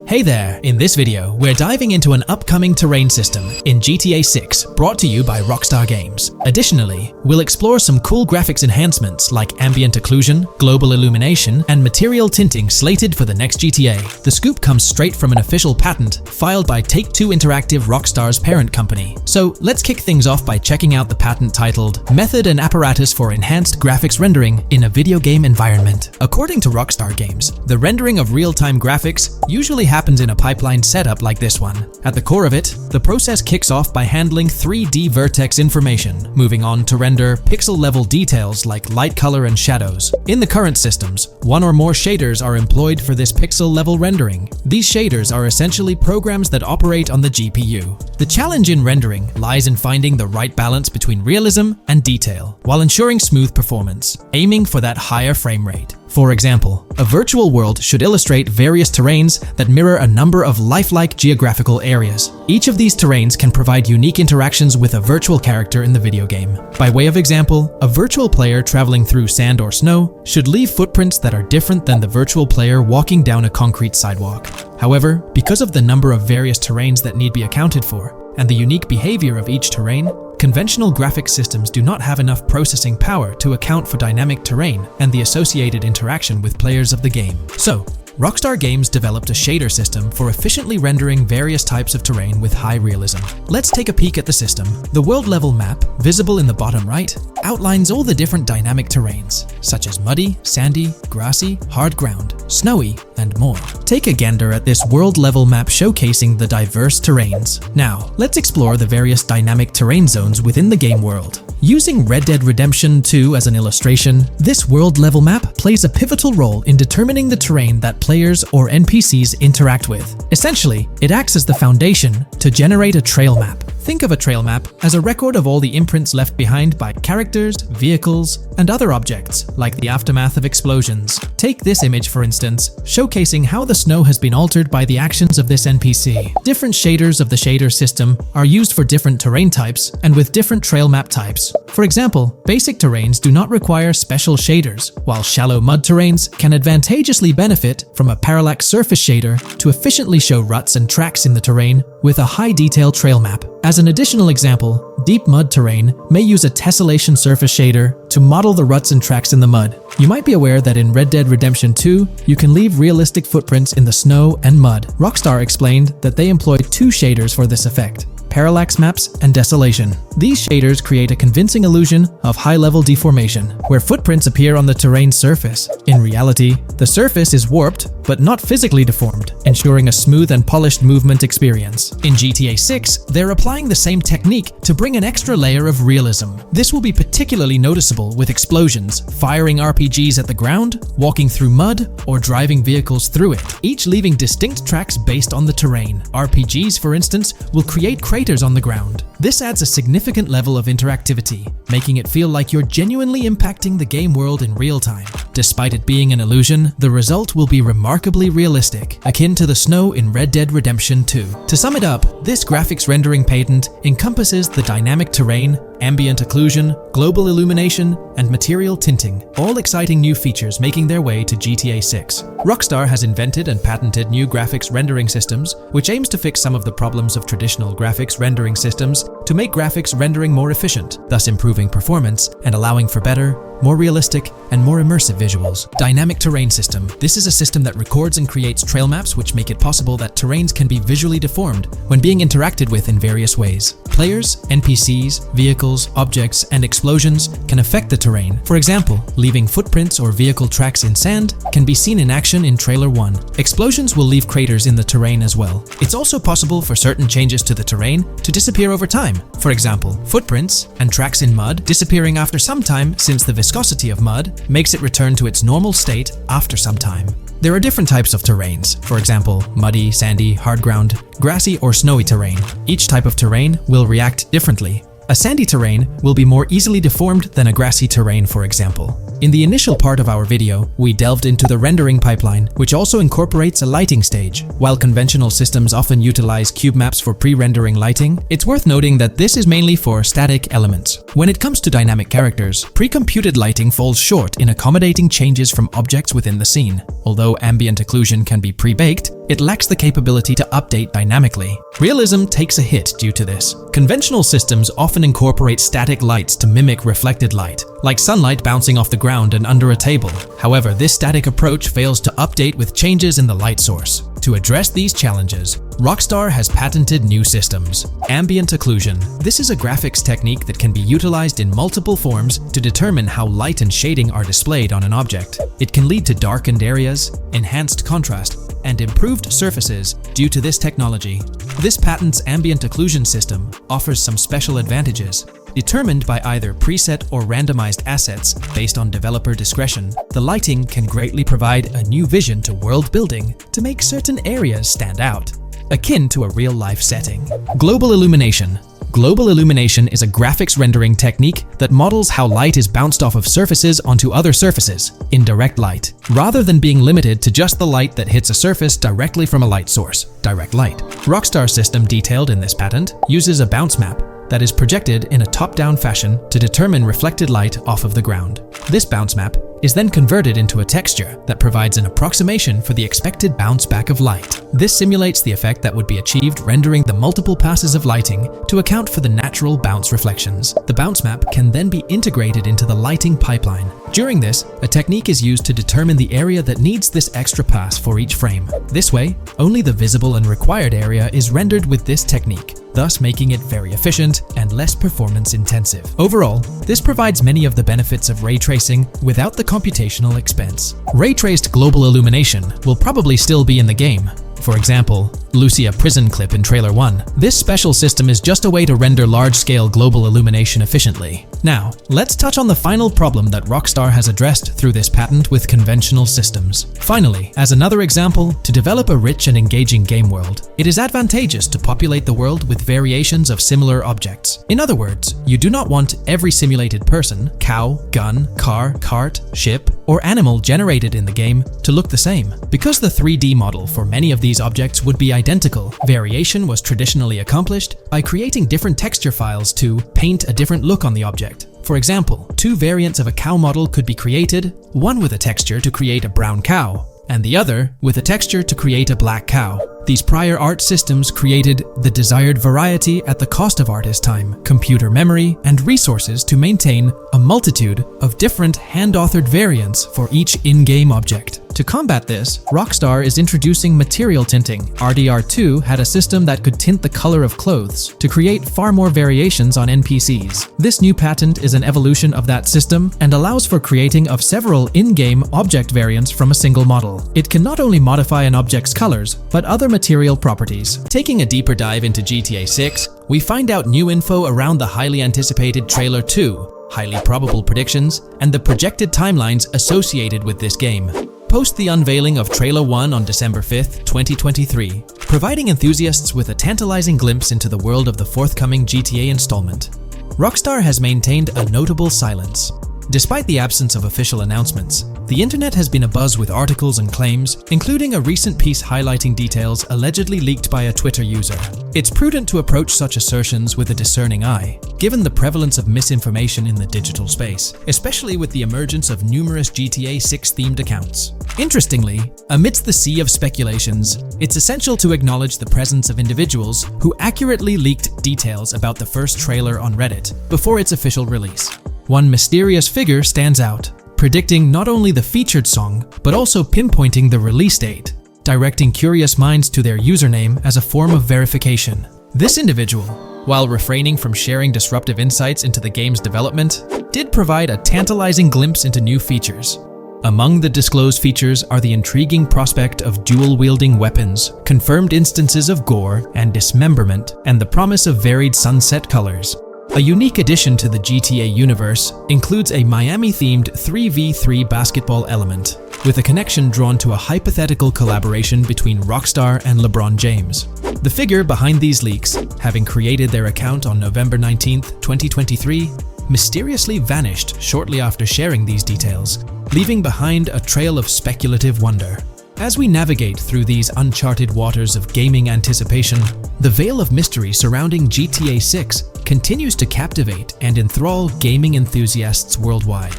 Hey there! In this video, we're diving into an upcoming terrain system in GTA 6 brought to you by Rockstar Games. Additionally, we'll explore some cool graphics enhancements like ambient occlusion, global illumination, and material tinting slated for the next GTA. The scoop comes straight from an official patent filed by Take-Two Interactive, Rockstar's parent company. So let's kick things off by checking out the patent titled Method and Apparatus for Enhanced Graphics Rendering in a Video Game Environment. According to Rockstar Games, the rendering of real-time graphics usually happens in a pipeline setup like this one. At the core of it, the process kicks off by handling 3D vertex information, moving on to render pixel-level details like light, color, and shadows. In the current systems, one or more shaders are employed for this pixel-level rendering. These shaders are essentially programs that operate on the GPU. The challenge in rendering lies in finding the right balance between realism and detail, while ensuring smooth performance, aiming for that higher frame rate. For example, a virtual world should illustrate various terrains that mirror a number of lifelike geographical areas. Each of these terrains can provide unique interactions with a virtual character in the video game. By way of example, a virtual player traveling through sand or snow should leave footprints that are different than the virtual player walking down a concrete sidewalk. However, because of the number of various terrains that need be accounted for, and the unique behavior of each terrain, conventional graphics systems do not have enough processing power to account for dynamic terrain and the associated interaction with players of the game. So, Rockstar Games developed a shader system for efficiently rendering various types of terrain with high realism. Let's take a peek at the system. The world level map, visible in the bottom right, outlines all the different dynamic terrains, such as muddy, sandy, grassy, hard ground, snowy, and more. Take a gander at this world level map showcasing the diverse terrains. Now, let's explore the various dynamic terrain zones within the game world. Using Red Dead Redemption 2 as an illustration, this world-level map plays a pivotal role in determining the terrain that players or NPCs interact with. Essentially, it acts as the foundation to generate a trail map. Think of a trail map as a record of all the imprints left behind by characters, vehicles, and other objects, like the aftermath of explosions. Take this image for instance, showcasing how the snow has been altered by the actions of this NPC. Different shaders of the shader system are used for different terrain types and with different trail map types. For example, basic terrains do not require special shaders, while shallow mud terrains can advantageously benefit from a parallax surface shader to efficiently show ruts and tracks in the terrain with a high-detail trail map. As an additional example, deep mud terrain may use a tessellation surface shader to model the ruts and tracks in the mud. You might be aware that in Red Dead Redemption 2, you can leave realistic footprints in the snow and mud. Rockstar explained that they employed two shaders for this effect: parallax maps and desolation. These shaders create a convincing illusion of high-level deformation, where footprints appear on the terrain's surface. In reality, the surface is warped but not physically deformed, ensuring a smooth and polished movement experience. In GTA 6, they're applying the same technique to bring an extra layer of realism. This will be particularly noticeable with explosions, firing RPGs at the ground, walking through mud, or driving vehicles through it, each leaving distinct tracks based on the terrain. RPGs, for instance, will create craters on the ground. This adds a significant level of interactivity, making it feel like you're genuinely impacting the game world in real time. Despite it being an illusion, the result will be remarkably realistic, akin to the snow in Red Dead Redemption 2. To sum it up, this graphics rendering patent encompasses the dynamic terrain, ambient occlusion, global illumination, and material tinting, all exciting new features making their way to GTA 6. Rockstar has invented and patented new graphics rendering systems, which aims to fix some of the problems of traditional graphics rendering systems to make graphics rendering more efficient, thus improving performance and allowing for better, more realistic, and more immersive visuals. Dynamic Terrain System. This is a system that records and creates trail maps which make it possible that terrains can be visually deformed when being interacted with in various ways. Players, NPCs, vehicles, objects, and explosions can affect the terrain. For example, leaving footprints or vehicle tracks in sand can be seen in action in Trailer 1. Explosions will leave craters in the terrain as well. It's also possible for certain changes to the terrain to disappear over time. For example, footprints and tracks in mud disappearing after some time, since the viscosity of mud makes it return to its normal state after some time. There are different types of terrains, for example, muddy, sandy, hard ground, grassy, or snowy terrain. Each type of terrain will react differently. A sandy terrain will be more easily deformed than a grassy terrain, for example. In the initial part of our video, we delved into the rendering pipeline, which also incorporates a lighting stage. While conventional systems often utilize cube maps for pre-rendering lighting, it's worth noting that this is mainly for static elements. When it comes to dynamic characters, pre-computed lighting falls short in accommodating changes from objects within the scene. Although ambient occlusion can be pre-baked, it lacks the capability to update dynamically. Realism takes a hit due to this. Conventional systems often incorporate static lights to mimic reflected light, like sunlight bouncing off the ground and under a table. However, this static approach fails to update with changes in the light source. To address these challenges, Rockstar has patented new systems. Ambient occlusion. This is a graphics technique that can be utilized in multiple forms to determine how light and shading are displayed on an object. It can lead to darkened areas, enhanced contrast, and improved surfaces due to this technology. This patent's ambient occlusion system offers some special advantages. Determined by either preset or randomized assets based on developer discretion, the lighting can greatly provide a new vision to world building to make certain areas stand out, akin to a real-life setting. Global illumination. Global illumination is a graphics rendering technique that models how light is bounced off of surfaces onto other surfaces in direct light, rather than being limited to just the light that hits a surface directly from a light source, direct light. Rockstar's system detailed in this patent uses a bounce map that is projected in a top-down fashion to determine reflected light off of the ground. This bounce map is then converted into a texture that provides an approximation for the expected bounce back of light. This simulates the effect that would be achieved rendering the multiple passes of lighting to account for the natural bounce reflections. The bounce map can then be integrated into the lighting pipeline. During this, a technique is used to determine the area that needs this extra pass for each frame. This way, only the visible and required area is rendered with this technique, thus making it very efficient and less performance intensive. Overall, this provides many of the benefits of ray tracing without the computational expense. Ray-traced global illumination will probably still be in the game. For example, Lucia prison clip in Trailer 1. This special system is just a way to render large-scale global illumination efficiently. Now, let's touch on the final problem that Rockstar has addressed through this patent with conventional systems. Finally, as another example, to develop a rich and engaging game world, it is advantageous to populate the world with variations of similar objects. In other words, you do not want every simulated person, cow, gun, car, cart, ship, or animal generated in the game to look the same. Because the 3D model for many of these objects would be identical, variation was traditionally accomplished by creating different texture files to paint a different look on the object. For example, two variants of a cow model could be created, one with a texture to create a brown cow, and the other with a texture to create a black cow. These prior art systems created the desired variety at the cost of artist time, computer memory, and resources to maintain a multitude of different hand-authored variants for each in-game object. To combat this, Rockstar is introducing material tinting. RDR2 had a system that could tint the color of clothes to create far more variations on NPCs. This new patent is an evolution of that system and allows for creating of several in-game object variants from a single model. It can not only modify an object's colors, but other material properties. Taking a deeper dive into GTA 6, we find out new info around the highly anticipated Trailer 2, highly probable predictions, and the projected timelines associated with this game. Post the unveiling of Trailer 1 on December 5th, 2023, providing enthusiasts with a tantalizing glimpse into the world of the forthcoming GTA installment. Rockstar has maintained a notable silence. Despite the absence of official announcements, the internet has been abuzz with articles and claims, including a recent piece highlighting details allegedly leaked by a Twitter user. It's prudent to approach such assertions with a discerning eye, given the prevalence of misinformation in the digital space, especially with the emergence of numerous GTA 6 themed accounts. Interestingly, amidst the sea of speculations, it's essential to acknowledge the presence of individuals who accurately leaked details about the first trailer on Reddit before its official release. One mysterious figure stands out, predicting not only the featured song, but also pinpointing the release date, directing curious minds to their username as a form of verification. This individual, while refraining from sharing disruptive insights into the game's development, did provide a tantalizing glimpse into new features. Among the disclosed features are the intriguing prospect of dual-wielding weapons, confirmed instances of gore and dismemberment, and the promise of varied sunset colors. A unique addition to the GTA universe includes a Miami-themed 3v3 basketball element, with a connection drawn to a hypothetical collaboration between Rockstar and LeBron James. The figure behind these leaks, having created their account on November 19th, 2023, mysteriously vanished shortly after sharing these details, leaving behind a trail of speculative wonder. As we navigate through these uncharted waters of gaming anticipation, the veil of mystery surrounding GTA 6 continues to captivate and enthrall gaming enthusiasts worldwide.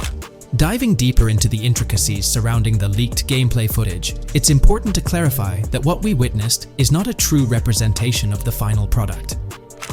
Diving deeper into the intricacies surrounding the leaked gameplay footage, it's important to clarify that what we witnessed is not a true representation of the final product.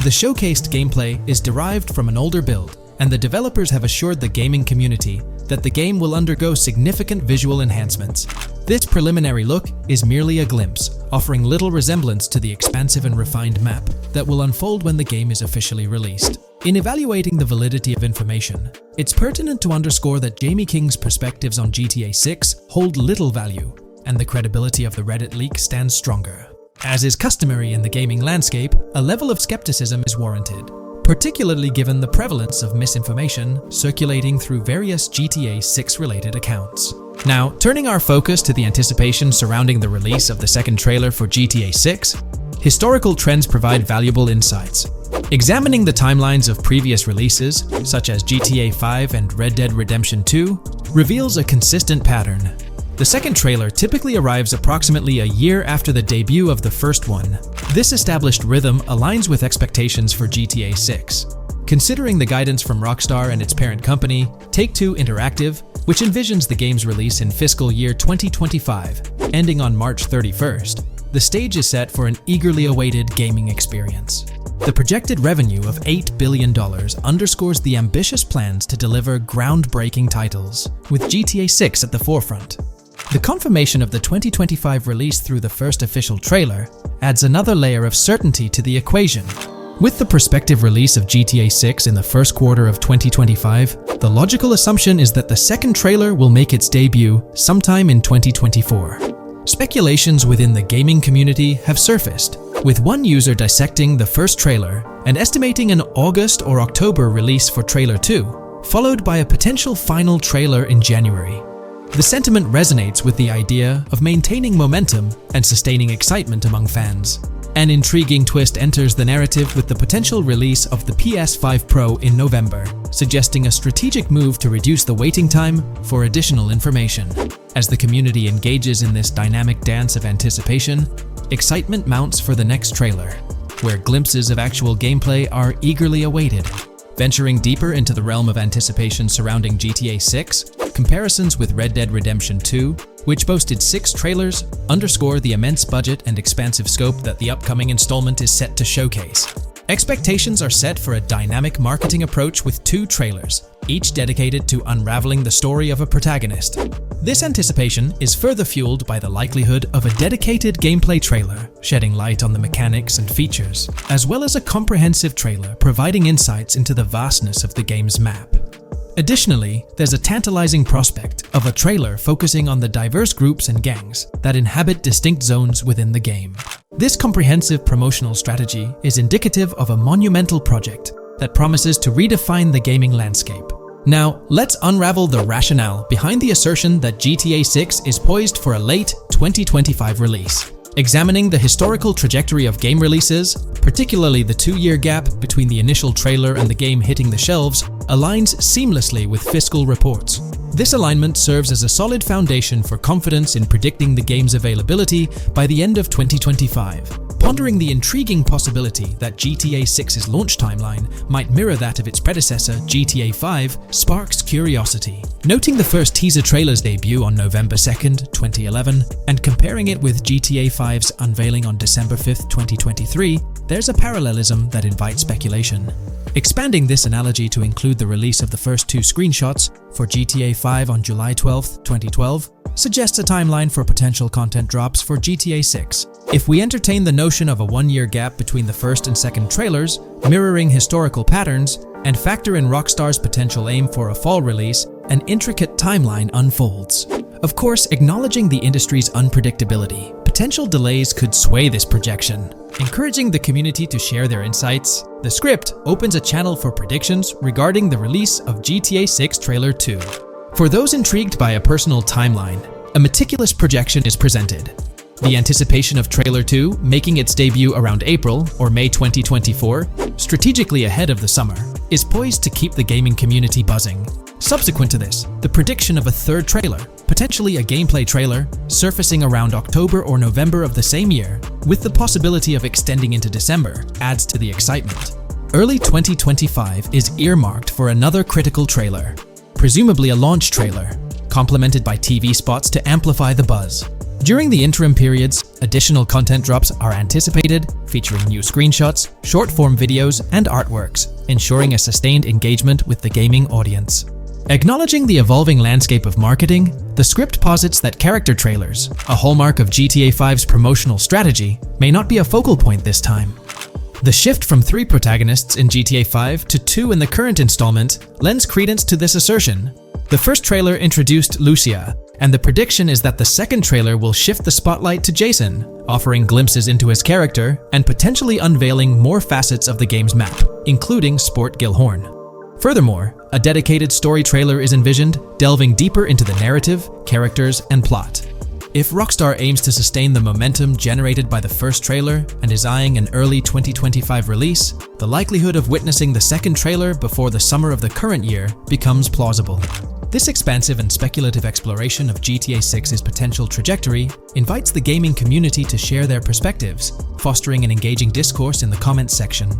The showcased gameplay is derived from an older build, and the developers have assured the gaming community that the game will undergo significant visual enhancements. This preliminary look is merely a glimpse, offering little resemblance to the expansive and refined map that will unfold when the game is officially released. In evaluating the validity of information, it's pertinent to underscore that Jamie King's perspectives on GTA 6 hold little value, and the credibility of the Reddit leak stands stronger. As is customary in the gaming landscape, a level of skepticism is warranted, particularly given the prevalence of misinformation circulating through various GTA 6 related accounts. Now, turning our focus to the anticipation surrounding the release of the second trailer for GTA 6, historical trends provide valuable insights. Examining the timelines of previous releases, such as GTA 5 and Red Dead Redemption 2, reveals a consistent pattern. The second trailer typically arrives approximately a year after the debut of the first one. This established rhythm aligns with expectations for GTA 6. Considering the guidance from Rockstar and its parent company, Take-Two Interactive, which envisions the game's release in fiscal year 2025, ending on March 31st, the stage is set for an eagerly awaited gaming experience. The projected revenue of $8 billion underscores the ambitious plans to deliver groundbreaking titles, with GTA 6 at the forefront. The confirmation of the 2025 release through the first official trailer adds another layer of certainty to the equation. With the prospective release of GTA 6 in the first quarter of 2025, the logical assumption is that the second trailer will make its debut sometime in 2024. Speculations within the gaming community have surfaced, with one user dissecting the first trailer and estimating an August or October release for Trailer 2, followed by a potential final trailer in January. The sentiment resonates with the idea of maintaining momentum and sustaining excitement among fans. An intriguing twist enters the narrative with the potential release of the PS5 Pro in November, suggesting a strategic move to reduce the waiting time for additional information. As the community engages in this dynamic dance of anticipation, excitement mounts for the next trailer, where glimpses of actual gameplay are eagerly awaited. Venturing deeper into the realm of anticipation surrounding GTA 6, comparisons with Red Dead Redemption 2, which boasted 6 trailers, underscore the immense budget and expansive scope that the upcoming installment is set to showcase. Expectations are set for a dynamic marketing approach with 2 trailers, each dedicated to unraveling the story of a protagonist. This anticipation is further fueled by the likelihood of a dedicated gameplay trailer, shedding light on the mechanics and features, as well as a comprehensive trailer providing insights into the vastness of the game's map. Additionally, there's a tantalizing prospect of a trailer focusing on the diverse groups and gangs that inhabit distinct zones within the game. This comprehensive promotional strategy is indicative of a monumental project that promises to redefine the gaming landscape. Now, let's unravel the rationale behind the assertion that GTA 6 is poised for a late 2025 release. Examining the historical trajectory of game releases, particularly the 2-year gap between the initial trailer and the game hitting the shelves, aligns seamlessly with fiscal reports. This alignment serves as a solid foundation for confidence in predicting the game's availability by the end of 2025. Pondering the intriguing possibility that GTA 6's launch timeline might mirror that of its predecessor, GTA 5, sparks curiosity. Noting the first teaser trailer's debut on November 2nd, 2011, and comparing it with GTA 5's unveiling on December 5th, 2023, there's a parallelism that invites speculation. Expanding this analogy to include the release of the first 2 screenshots for GTA 5 on July 12, 2012, suggests a timeline for potential content drops for GTA 6. If we entertain the notion of a 1-year gap between the first and second trailers, mirroring historical patterns, and factor in Rockstar's potential aim for a fall release, an intricate timeline unfolds. Of course, acknowledging the industry's unpredictability, potential delays could sway this projection. Encouraging the community to share their insights, the script opens a channel for predictions regarding the release of GTA 6 Trailer 2. For those intrigued by a personal timeline, a meticulous projection is presented. The anticipation of Trailer 2 making its debut around April or May 2024, strategically ahead of the summer, is poised to keep the gaming community buzzing. Subsequent to this, the prediction of a third trailer, potentially a gameplay trailer, surfacing around October or November of the same year, with the possibility of extending into December, adds to the excitement. Early 2025 is earmarked for another critical trailer, presumably a launch trailer, complemented by TV spots to amplify the buzz. During the interim periods, additional content drops are anticipated, featuring new screenshots, short-form videos, and artworks, ensuring a sustained engagement with the gaming audience. Acknowledging the evolving landscape of marketing, the script posits that character trailers, a hallmark of GTA 5's promotional strategy, may not be a focal point this time. The shift from 3 protagonists in GTA 5 to 2 in the current installment lends credence to this assertion. The first trailer introduced Lucia, and the prediction is that the second trailer will shift the spotlight to Jason, offering glimpses into his character and potentially unveiling more facets of the game's map, including Sport Gilhorn. Furthermore, a dedicated story trailer is envisioned, delving deeper into the narrative, characters, and plot. If Rockstar aims to sustain the momentum generated by the first trailer and is eyeing an early 2025 release, the likelihood of witnessing the second trailer before the summer of the current year becomes plausible. This expansive and speculative exploration of GTA 6's potential trajectory invites the gaming community to share their perspectives, fostering an engaging discourse in the comments section.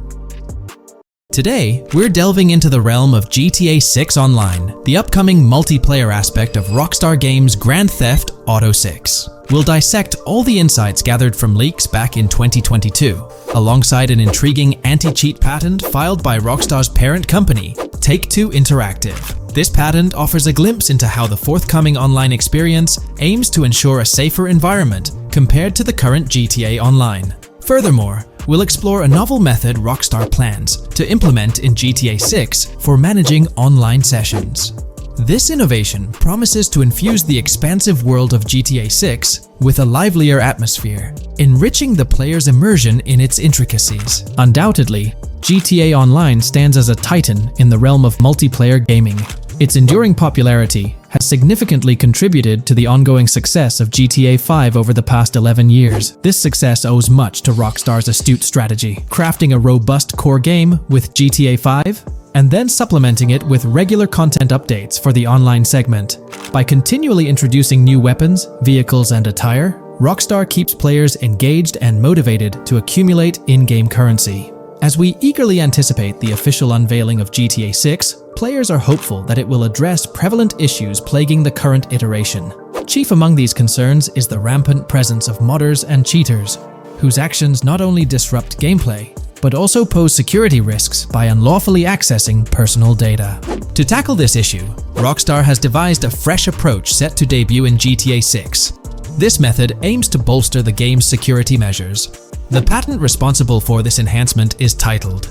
Today, we're delving into the realm of GTA 6 Online, the upcoming multiplayer aspect of Rockstar Games' Grand Theft Auto 6. We'll dissect all the insights gathered from leaks back in 2022, alongside an intriguing anti-cheat patent filed by Rockstar's parent company, Take-Two Interactive. This patent offers a glimpse into how the forthcoming online experience aims to ensure a safer environment compared to the current GTA Online. Furthermore, we'll explore a novel method Rockstar plans to implement in GTA 6 for managing online sessions. This innovation promises to infuse the expansive world of GTA 6 with a livelier atmosphere, enriching the player's immersion in its intricacies. Undoubtedly, GTA Online stands as a titan in the realm of multiplayer gaming. Its enduring popularity has significantly contributed to the ongoing success of GTA 5 over the past 11 years. This success owes much to Rockstar's astute strategy, crafting a robust core game with GTA 5 and then supplementing it with regular content updates for the online segment. By continually introducing new weapons, vehicles, and attire, Rockstar keeps players engaged and motivated to accumulate in-game currency. As we eagerly anticipate the official unveiling of GTA 6, players are hopeful that it will address prevalent issues plaguing the current iteration. Chief among these concerns is the rampant presence of modders and cheaters, whose actions not only disrupt gameplay, but also pose security risks by unlawfully accessing personal data. To tackle this issue, Rockstar has devised a fresh approach set to debut in GTA 6. This method aims to bolster the game's security measures. The patent responsible for this enhancement is titled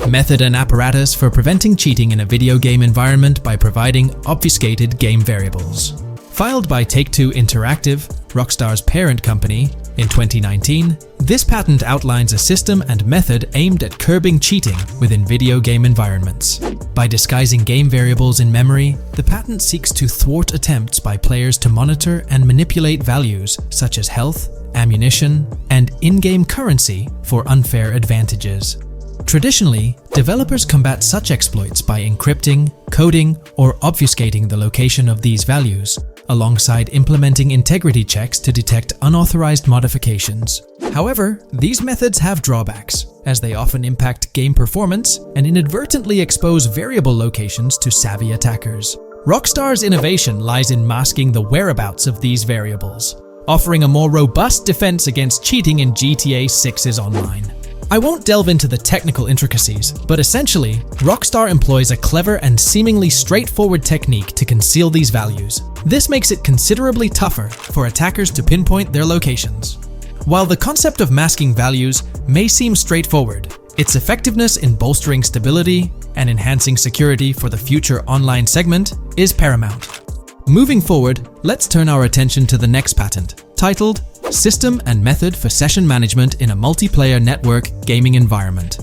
Method and Apparatus for Preventing Cheating in a Video Game Environment by Providing Obfuscated Game Variables. Filed by Take-Two Interactive, Rockstar's parent company, in 2019, this patent outlines a system and method aimed at curbing cheating within video game environments. By disguising game variables in memory, the patent seeks to thwart attempts by players to monitor and manipulate values such as health, ammunition, and in-game currency for unfair advantages. Traditionally, developers combat such exploits by encrypting, coding, or obfuscating the location of these values, alongside implementing integrity checks to detect unauthorized modifications. However, these methods have drawbacks, as they often impact game performance and inadvertently expose variable locations to savvy attackers. Rockstar's innovation lies in masking the whereabouts of these variables, offering a more robust defense against cheating in GTA 6's Online. I won't delve into the technical intricacies, but essentially, Rockstar employs a clever and seemingly straightforward technique to conceal these values. This makes it considerably tougher for attackers to pinpoint their locations. While the concept of masking values may seem straightforward, its effectiveness in bolstering stability and enhancing security for the future online segment is paramount. Moving forward, let's turn our attention to the next patent, titled System and Method for Session Management in a Multiplayer Network Gaming Environment.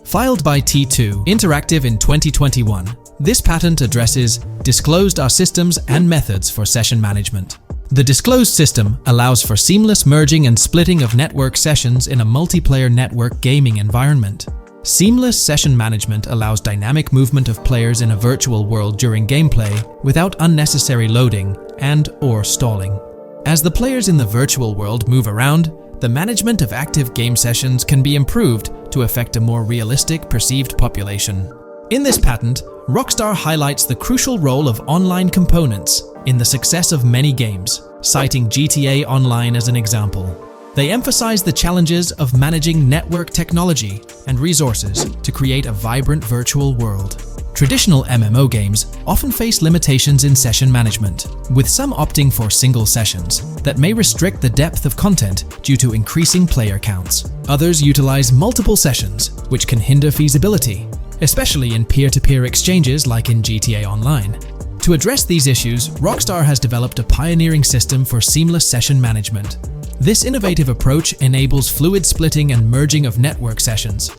Filed by T2 Interactive in 2021, this patent addresses disclosed are systems and methods for session management. The disclosed system allows for seamless merging and splitting of network sessions in a multiplayer network gaming environment. Seamless session management allows dynamic movement of players in a virtual world during gameplay without unnecessary loading and/or stalling. As the players in the virtual world move around, the management of active game sessions can be improved to affect a more realistic perceived population. In this patent, Rockstar highlights the crucial role of online components in the success of many games, citing GTA Online as an example. They emphasize the challenges of managing network technology and resources to create a vibrant virtual world. Traditional MMO games often face limitations in session management, with some opting for single sessions that may restrict the depth of content due to increasing player counts. Others utilize multiple sessions, which can hinder feasibility, especially in peer-to-peer exchanges like in GTA Online. To address these issues, Rockstar has developed a pioneering system for seamless session management. This innovative approach enables fluid splitting and merging of network sessions,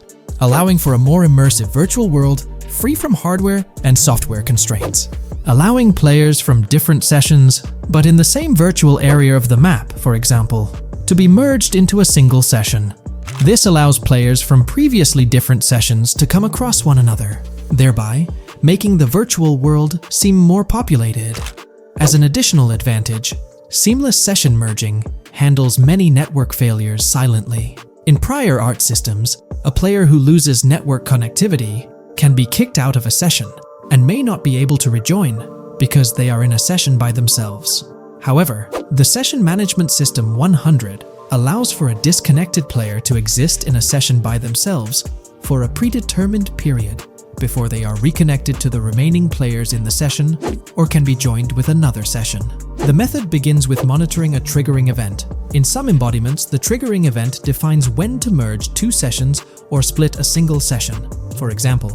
allowing for a more immersive virtual world free from hardware and software constraints. Allowing players from different sessions, but in the same virtual area of the map, for example, to be merged into a single session. This allows players from previously different sessions to come across one another, thereby making the virtual world seem more populated. As an additional advantage, seamless session merging handles many network failures silently. In prior art systems, a player who loses network connectivity can be kicked out of a session and may not be able to rejoin because they are in a session by themselves. However, the Session Management System 100 allows for a disconnected player to exist in a session by themselves for a predetermined period before they are reconnected to the remaining players in the session or can be joined with another session. The method begins with monitoring a triggering event. In some embodiments, the triggering event defines when to merge two sessions or split a single session. For example,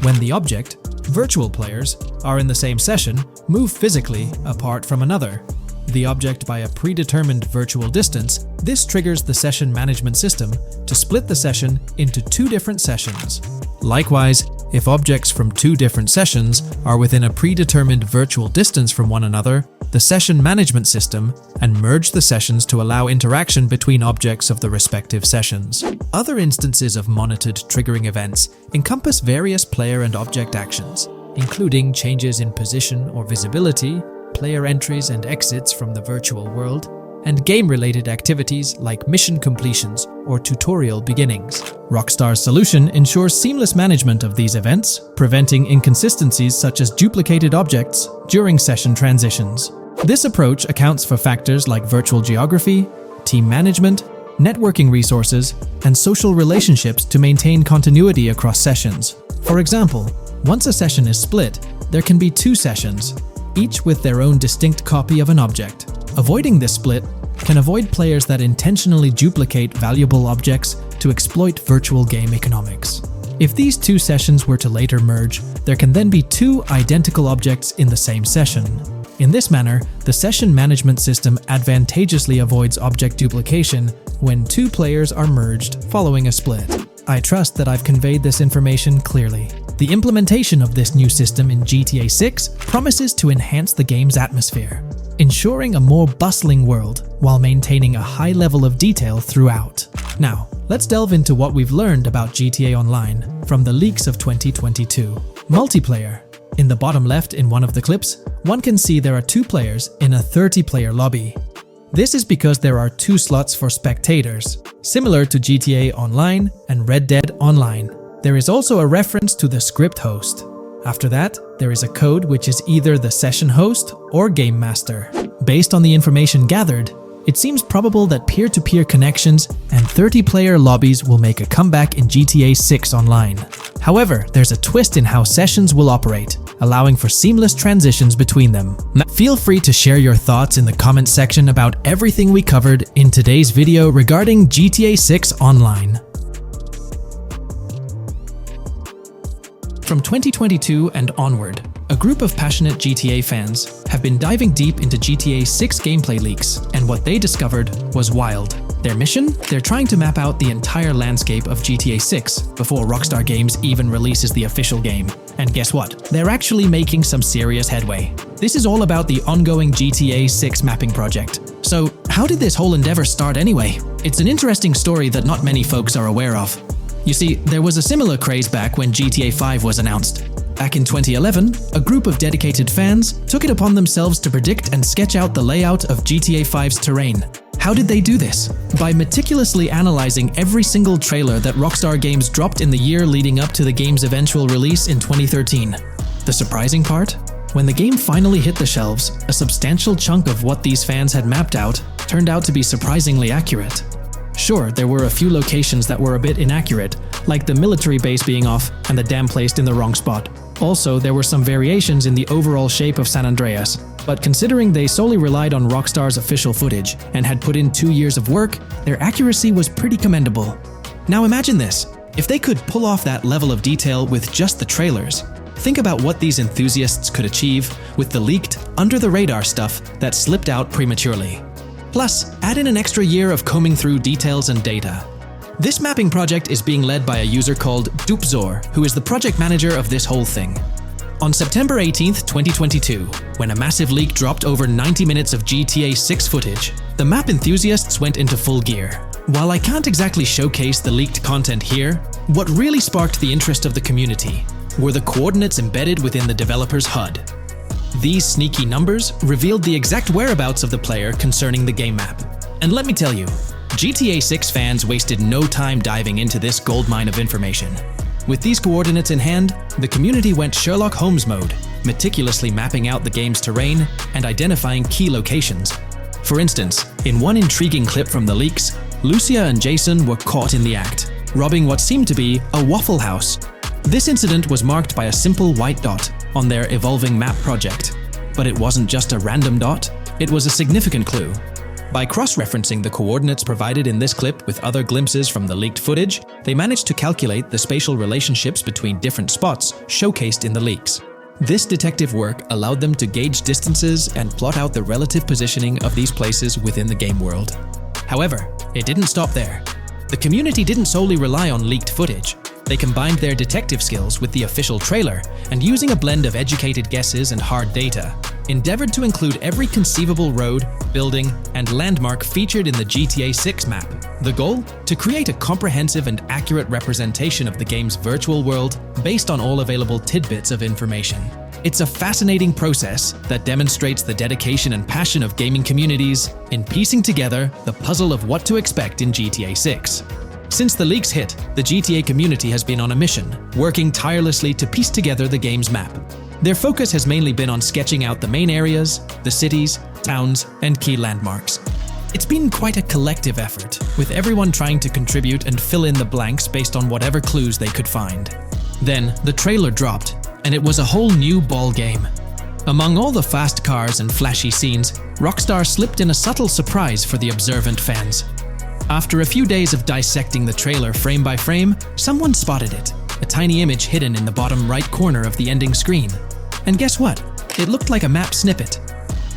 when the object, virtual players, are in the same session, move physically apart from another, the object by a predetermined virtual distance, this triggers the session management system to split the session into two different sessions. Likewise, if objects from two different sessions are within a predetermined virtual distance from one another, the session management system and merge the sessions to allow interaction between objects of the respective sessions. Other instances of monitored triggering events encompass various player and object actions, including changes in position or visibility, player entries and exits from the virtual world, and game-related activities like mission completions or tutorial beginnings. Rockstar's solution ensures seamless management of these events, preventing inconsistencies such as duplicated objects during session transitions. This approach accounts for factors like virtual geography, team management, networking resources, and social relationships to maintain continuity across sessions. For example, once a session is split, there can be two sessions, each with their own distinct copy of an object. Avoiding this split can avoid players that intentionally duplicate valuable objects to exploit virtual game economics. If these two sessions were to later merge, there can then be two identical objects in the same session. In this manner, the session management system advantageously avoids object duplication when two players are merged following a split. I trust that I've conveyed this information clearly. The implementation of this new system in GTA 6 promises to enhance the game's atmosphere, ensuring a more bustling world while maintaining a high level of detail throughout. Now, let's delve into what we've learned about GTA Online from the leaks of 2022. Multiplayer. In the bottom left in one of the clips, one can see there are two players in a 30-player lobby. This is because there are two slots for spectators, similar to GTA Online and Red Dead Online. There is also a reference to the script host. After that, there is a code which is either the session host or game master. Based on the information gathered, it seems probable that peer-to-peer connections and 30-player lobbies will make a comeback in GTA 6 Online. However, there's a twist in how sessions will operate, allowing for seamless transitions between them. Now, feel free to share your thoughts in the comments section about everything we covered in today's video regarding GTA 6 Online. From 2022 and onward, a group of passionate GTA fans have been diving deep into GTA 6 gameplay leaks, and what they discovered was wild. Their mission? They're trying to map out the entire landscape of GTA 6 before Rockstar Games even releases the official game. And guess what? They're actually making some serious headway. This is all about the ongoing GTA 6 mapping project. So, how did this whole endeavor start anyway? It's an interesting story that not many folks are aware of. You see, there was a similar craze back when GTA 5 was announced. Back in 2011, a group of dedicated fans took it upon themselves to predict and sketch out the layout of GTA 5's terrain. How did they do this? By meticulously analyzing every single trailer that Rockstar Games dropped in the year leading up to the game's eventual release in 2013. The surprising part? When the game finally hit the shelves, a substantial chunk of what these fans had mapped out turned out to be surprisingly accurate. Sure, there were a few locations that were a bit inaccurate, like the military base being off and the dam placed in the wrong spot. Also, there were some variations in the overall shape of San Andreas, but considering they solely relied on Rockstar's official footage and had put in 2 years of work, their accuracy was pretty commendable. Now imagine this, if they could pull off that level of detail with just the trailers, think about what these enthusiasts could achieve with the leaked, under-the-radar stuff that slipped out prematurely. Plus, add in an extra year of combing through details and data. This mapping project is being led by a user called Dupzor, who is the project manager of this whole thing. On September 18th, 2022, when a massive leak dropped over 90 minutes of GTA 6 footage, the map enthusiasts went into full gear. While I can't exactly showcase the leaked content here, what really sparked the interest of the community were the coordinates embedded within the developer's HUD. These sneaky numbers revealed the exact whereabouts of the player concerning the game map. And let me tell you, GTA 6 fans wasted no time diving into this goldmine of information. With these coordinates in hand, the community went Sherlock Holmes mode, meticulously mapping out the game's terrain and identifying key locations. For instance, in one intriguing clip from the leaks, Lucia and Jason were caught in the act, robbing what seemed to be a Waffle House. This incident was marked by a simple white dot on their evolving map project. But it wasn't just a random dot, it was a significant clue. By cross-referencing the coordinates provided in this clip with other glimpses from the leaked footage, they managed to calculate the spatial relationships between different spots showcased in the leaks. This detective work allowed them to gauge distances and plot out the relative positioning of these places within the game world. However, it didn't stop there. The community didn't solely rely on leaked footage. They combined their detective skills with the official trailer and, using a blend of educated guesses and hard data, endeavored to include every conceivable road, building, and landmark featured in the GTA 6 map. The goal? To create a comprehensive and accurate representation of the game's virtual world based on all available tidbits of information. It's a fascinating process that demonstrates the dedication and passion of gaming communities in piecing together the puzzle of what to expect in GTA 6. Since the leaks hit, the GTA community has been on a mission, working tirelessly to piece together the game's map. Their focus has mainly been on sketching out the main areas, the cities, towns, and key landmarks. It's been quite a collective effort, with everyone trying to contribute and fill in the blanks based on whatever clues they could find. Then, the trailer dropped, and it was a whole new ball game. Among all the fast cars and flashy scenes, Rockstar slipped in a subtle surprise for the observant fans. After a few days of dissecting the trailer frame by frame, someone spotted it, a tiny image hidden in the bottom right corner of the ending screen. And guess what? It looked like a map snippet.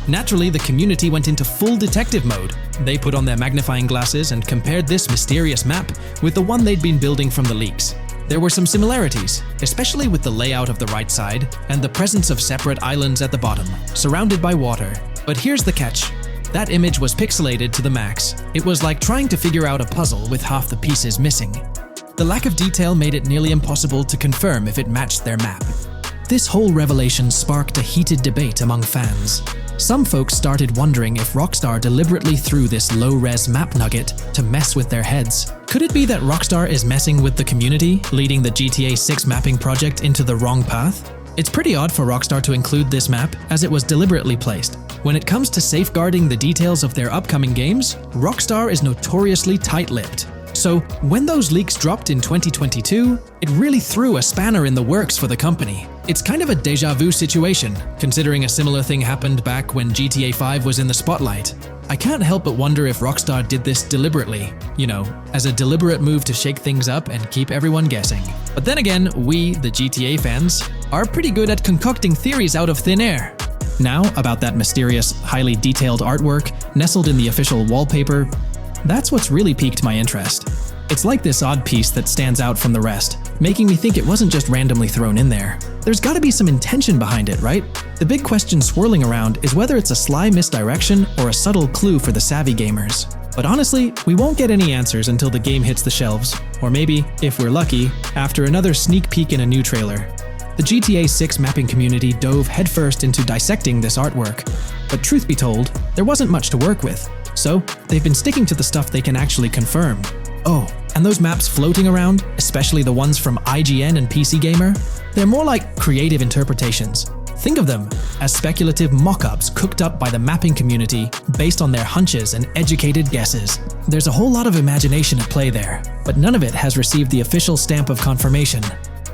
Naturally, the community went into full detective mode. They put on their magnifying glasses and compared this mysterious map with the one they'd been building from the leaks. There were some similarities, especially with the layout of the right side and the presence of separate islands at the bottom, surrounded by water. But here's the catch. That image was pixelated to the max. It was like trying to figure out a puzzle with half the pieces missing. The lack of detail made it nearly impossible to confirm if it matched their map. This whole revelation sparked a heated debate among fans. Some folks started wondering if Rockstar deliberately threw this low-res map nugget to mess with their heads. Could it be that Rockstar is messing with the community, leading the GTA 6 mapping project into the wrong path? It's pretty odd for Rockstar to include this map, as it was deliberately placed. When it comes to safeguarding the details of their upcoming games, Rockstar is notoriously tight-lipped. So, when those leaks dropped in 2022, it really threw a spanner in the works for the company. It's kind of a déjà vu situation, considering a similar thing happened back when GTA 5 was in the spotlight. I can't help but wonder if Rockstar did this deliberately, as a deliberate move to shake things up and keep everyone guessing. But then again, we, the GTA fans, are pretty good at concocting theories out of thin air. Now, about that mysterious, highly detailed artwork nestled in the official wallpaper, that's what's really piqued my interest. It's like this odd piece that stands out from the rest, making me think it wasn't just randomly thrown in there. There's gotta be some intention behind it, right? The big question swirling around is whether it's a sly misdirection or a subtle clue for the savvy gamers. But honestly, we won't get any answers until the game hits the shelves, or maybe, if we're lucky, after another sneak peek in a new trailer. The GTA 6 mapping community dove headfirst into dissecting this artwork, but truth be told, there wasn't much to work with, so they've been sticking to the stuff they can actually confirm. Oh, and those maps floating around, especially the ones from IGN and PC Gamer, they're more like creative interpretations. Think of them as speculative mock-ups cooked up by the mapping community based on their hunches and educated guesses. There's a whole lot of imagination at play there, but none of it has received the official stamp of confirmation.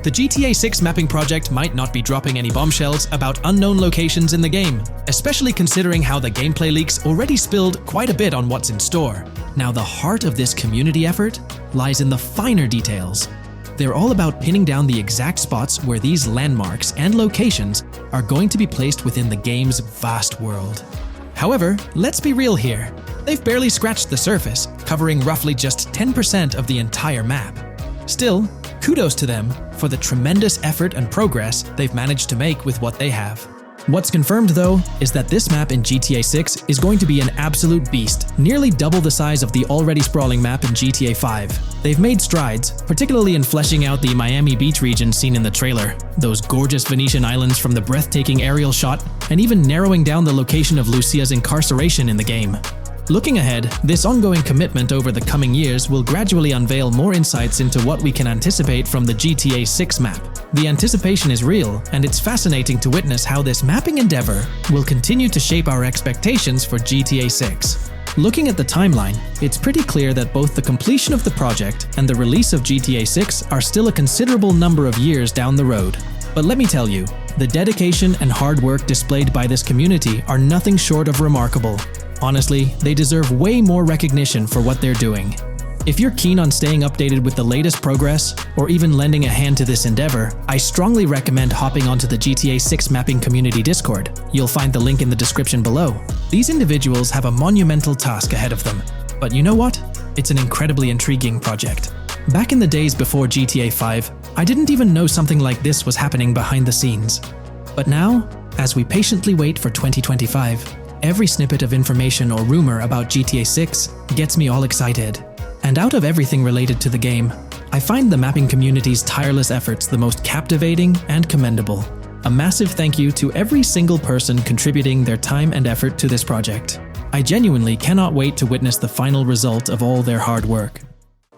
The GTA 6 mapping project might not be dropping any bombshells about unknown locations in the game, especially considering how the gameplay leaks already spilled quite a bit on what's in store. Now, the heart of this community effort lies in the finer details. They're all about pinning down the exact spots where these landmarks and locations are going to be placed within the game's vast world. However, let's be real here. They've barely scratched the surface, covering roughly just 10% of the entire map. Still, kudos to them for the tremendous effort and progress they've managed to make with what they have. What's confirmed though is that this map in GTA 6 is going to be an absolute beast, nearly double the size of the already sprawling map in GTA 5. They've made strides, particularly in fleshing out the Miami Beach region seen in the trailer, those gorgeous Venetian islands from the breathtaking aerial shot, and even narrowing down the location of Lucia's incarceration in the game. Looking ahead, this ongoing commitment over the coming years will gradually unveil more insights into what we can anticipate from the GTA 6 map. The anticipation is real, and it's fascinating to witness how this mapping endeavor will continue to shape our expectations for GTA 6. Looking at the timeline, it's pretty clear that both the completion of the project and the release of GTA 6 are still a considerable number of years down the road. But let me tell you, the dedication and hard work displayed by this community are nothing short of remarkable. Honestly, they deserve way more recognition for what they're doing. If you're keen on staying updated with the latest progress, or even lending a hand to this endeavor, I strongly recommend hopping onto the GTA 6 mapping community Discord. You'll find the link in the description below. These individuals have a monumental task ahead of them. But you know what? It's an incredibly intriguing project. Back in the days before GTA 5, I didn't even know something like this was happening behind the scenes. But now, as we patiently wait for 2025, every snippet of information or rumor about GTA 6 gets me all excited. And out of everything related to the game, I find the mapping community's tireless efforts the most captivating and commendable. A massive thank you to every single person contributing their time and effort to this project. I genuinely cannot wait to witness the final result of all their hard work.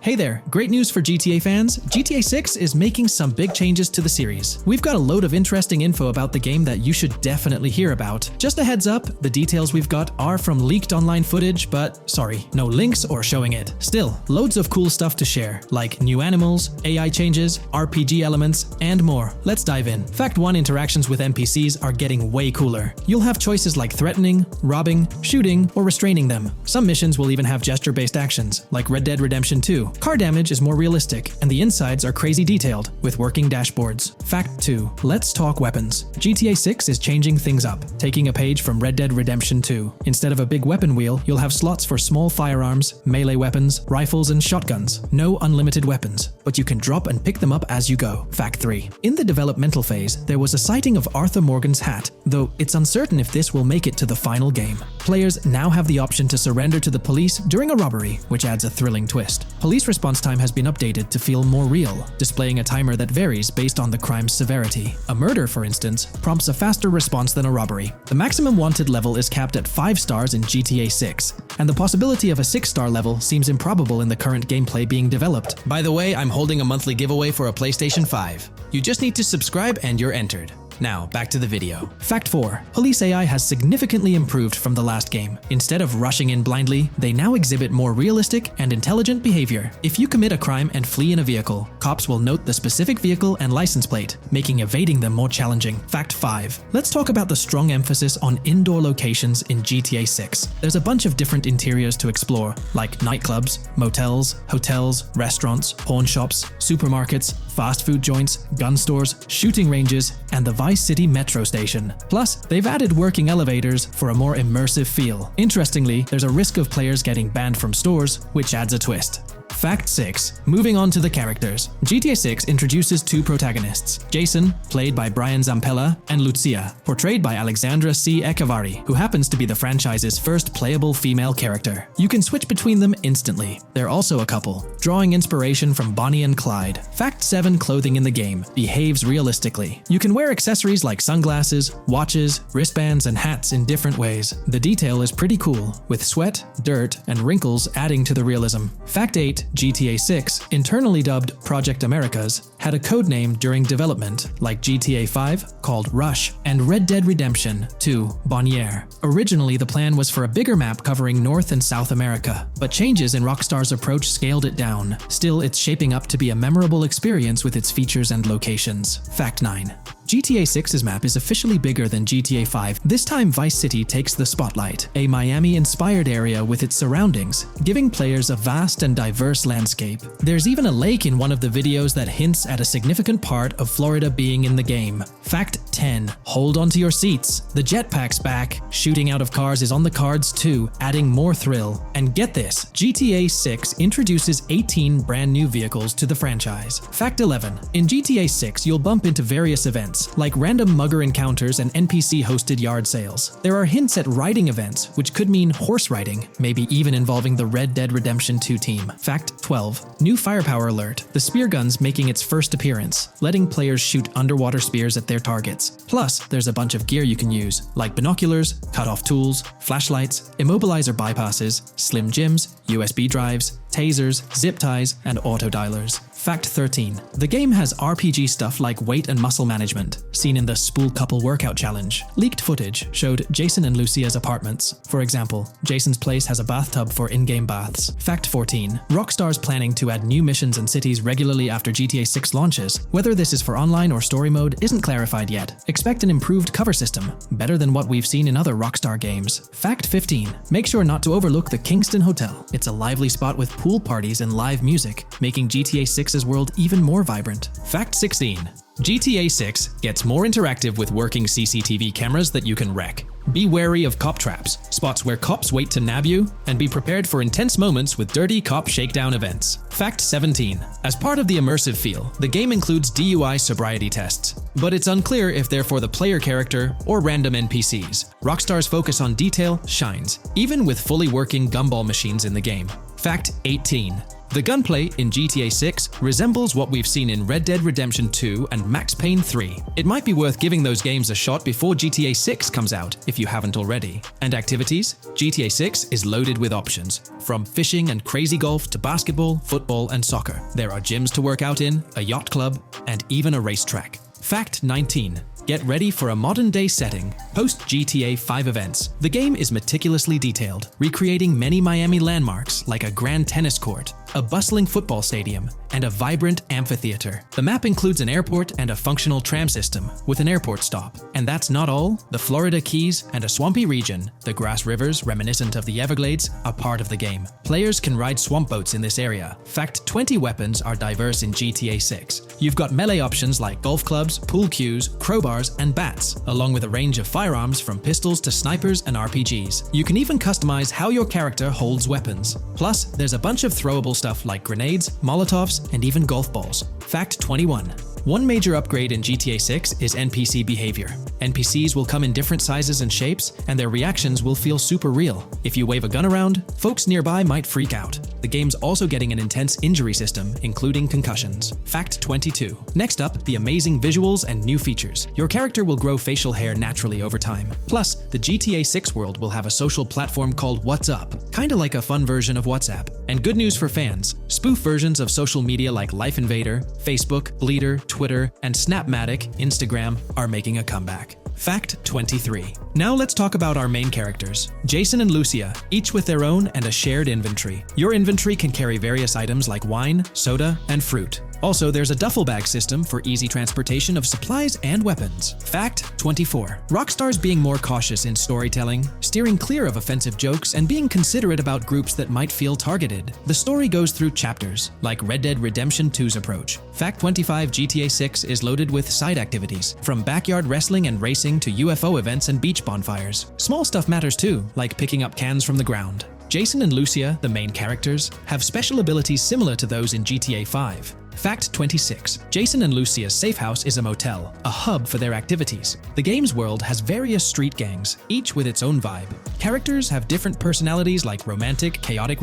Hey there, great news for GTA fans. GTA 6 is making some big changes to the series. We've got a load of interesting info about the game that you should definitely hear about. Just a heads up, the details we've got are from leaked online footage, but sorry, no links or showing it. Still, loads of cool stuff to share, like new animals, AI changes, RPG elements, and more. Let's dive in. Fact 1, interactions with NPCs are getting way cooler. You'll have choices like threatening, robbing, shooting, or restraining them. Some missions will even have gesture-based actions, like Red Dead Redemption 2. Car damage is more realistic, and the insides are crazy detailed, with working dashboards. Fact 2. Let's talk weapons. GTA 6 is changing things up, taking a page from Red Dead Redemption 2. Instead of a big weapon wheel, you'll have slots for small firearms, melee weapons, rifles, and shotguns. No unlimited weapons, but you can drop and pick them up as you go. Fact 3. In the developmental phase, there was a sighting of Arthur Morgan's hat, though it's uncertain if this will make it to the final game. Players now have the option to surrender to the police during a robbery, which adds a thrilling twist. Police response time has been updated to feel more real, displaying a timer that varies based on the crime's severity. A murder, for instance, prompts a faster response than a robbery. The maximum wanted level is capped at 5 stars in GTA 6, and the possibility of a 6-star level seems improbable in the current gameplay being developed. By the way, I'm holding a monthly giveaway for a PlayStation 5. You just need to subscribe and you're entered. Now, back to the video. Fact 4. Police AI has significantly improved from the last game. Instead of rushing in blindly, they now exhibit more realistic and intelligent behavior. If you commit a crime and flee in a vehicle, cops will note the specific vehicle and license plate, making evading them more challenging. Fact 5. Let's talk about the strong emphasis on indoor locations in GTA 6. There's a bunch of different interiors to explore, like nightclubs, motels, hotels, restaurants, pawn shops, supermarkets, fast food joints, gun stores, shooting ranges, and the Vice City metro station. Plus, they've added working elevators for a more immersive feel. Interestingly, there's a risk of players getting banned from stores, which adds a twist. Fact 6. Moving on to the characters. GTA 6 introduces two protagonists, Jason, played by Brian Zampella, and Lucia, portrayed by Alexandra C. Echevarri, who happens to be the franchise's first playable female character. You can switch between them instantly. They're also a couple, drawing inspiration from Bonnie and Clyde. Fact 7. Clothing in the game behaves realistically. You can wear accessories like sunglasses, watches, wristbands, and hats in different ways. The detail is pretty cool, with sweat, dirt, and wrinkles adding to the realism. Fact 8. GTA 6, internally dubbed Project Americas, had a codename during development, like GTA 5, called Rush, and Red Dead Redemption 2, Bonnier. Originally, the plan was for a bigger map covering North and South America, but changes in Rockstar's approach scaled it down. Still, it's shaping up to be a memorable experience with its features and locations. Fact 9. GTA 6's map is officially bigger than GTA 5. This time Vice City takes the spotlight, a Miami-inspired area with its surroundings, giving players a vast and diverse landscape. There's even a lake in one of the videos that hints at a significant part of Florida being in the game. Fact 10. Hold on to your seats. The jetpack's back. Shooting out of cars is on the cards too, adding more thrill. And get this, GTA 6 introduces 18 brand new vehicles to the franchise. Fact 11. In GTA 6, you'll bump into various events, like random mugger encounters and NPC-hosted yard sales. There are hints at riding events, which could mean horse riding, maybe even involving the Red Dead Redemption 2 team. Fact 12. New firepower alert. The spear gun's making its first appearance, letting players shoot underwater spears at their targets. Plus, there's a bunch of gear you can use, like binoculars, cut-off tools, flashlights, immobilizer bypasses, slim jims, USB drives, tasers, zip ties, and auto dialers. Fact 13. The game has RPG stuff like weight and muscle management, seen in the Spool Couple Workout Challenge. Leaked footage showed Jason and Lucia's apartments. For example, Jason's place has a bathtub for in-game baths. Fact 14. Rockstar's planning to add new missions and cities regularly after GTA 6 launches. Whether this is for online or story mode isn't clarified yet. Expect an improved cover system, better than what we've seen in other Rockstar games. Fact 15. Make sure not to overlook the Kingston Hotel. It's a lively spot with pool parties and live music, making GTA 6's world even more vibrant. Fact 16. GTA 6 gets more interactive with working CCTV cameras that you can wreck. Be wary of cop traps, spots where cops wait to nab you, and be prepared for intense moments with dirty cop shakedown events. Fact 17. As part of the immersive feel, the game includes DUI sobriety tests, but it's unclear if they're for the player character or random NPCs. Rockstar's focus on detail shines, even with fully working gumball machines in the game. Fact 18. The gunplay in GTA 6 resembles what we've seen in Red Dead Redemption 2 and Max Payne 3. It might be worth giving those games a shot before GTA 6 comes out, if you haven't already. And activities? GTA 6 is loaded with options, from fishing and crazy golf to basketball, football, and soccer. There are gyms to work out in, a yacht club, and even a racetrack. Fact 19. Get ready for a modern-day setting. Post-GTA 5 events, the game is meticulously detailed, recreating many Miami landmarks like a grand tennis court, a bustling football stadium, and a vibrant amphitheater. The map includes an airport and a functional tram system with an airport stop. And that's not all. The Florida Keys and a swampy region, the grass rivers reminiscent of the Everglades, are part of the game. Players can ride swamp boats in this area. Fact 20 weapons are diverse in GTA 6. You've got melee options like golf clubs, pool cues, crowbars, and bats, along with a range of firearms from pistols to snipers and RPGs. You can even customize how your character holds weapons. Plus, there's a bunch of throwable stuff like grenades, molotovs, and even golf balls. Fact 21. One major upgrade in GTA 6 is NPC behavior. NPCs will come in different sizes and shapes, and their reactions will feel super real. If you wave a gun around, folks nearby might freak out. The game's also getting an intense injury system, including concussions. Fact 22. Next up, the amazing visuals and new features. Your character will grow facial hair naturally over time. Plus, the GTA 6 world will have a social platform called What's Up, kinda like a fun version of WhatsApp. And good news for fans, spoof versions of social media like Life Invader, Facebook, Bleeder, Twitter, and Snapmatic, Instagram, are making a comeback. Fact 23. Now let's talk about our main characters, Jason and Lucia, each with their own and a shared inventory. Your inventory can carry various items like wine, soda, and fruit. Also, there's a duffel bag system for easy transportation of supplies and weapons. Fact 24. Rockstar's being more cautious in storytelling, steering clear of offensive jokes, and being considerate about groups that might feel targeted. The story goes through chapters, like Red Dead Redemption 2's approach. Fact 25. GTA 6 is loaded with side activities, from backyard wrestling and racing to UFO events and beach bonfires. Small stuff matters too, like picking up cans from the ground. Jason and Lucia, the main characters, have special abilities similar to those in GTA 5. Fact 26. Jason and Lucia's safe house is a motel, a hub for their activities. The game's world has various street gangs, each with its own vibe. Characters have different personalities like romantic, chaotic,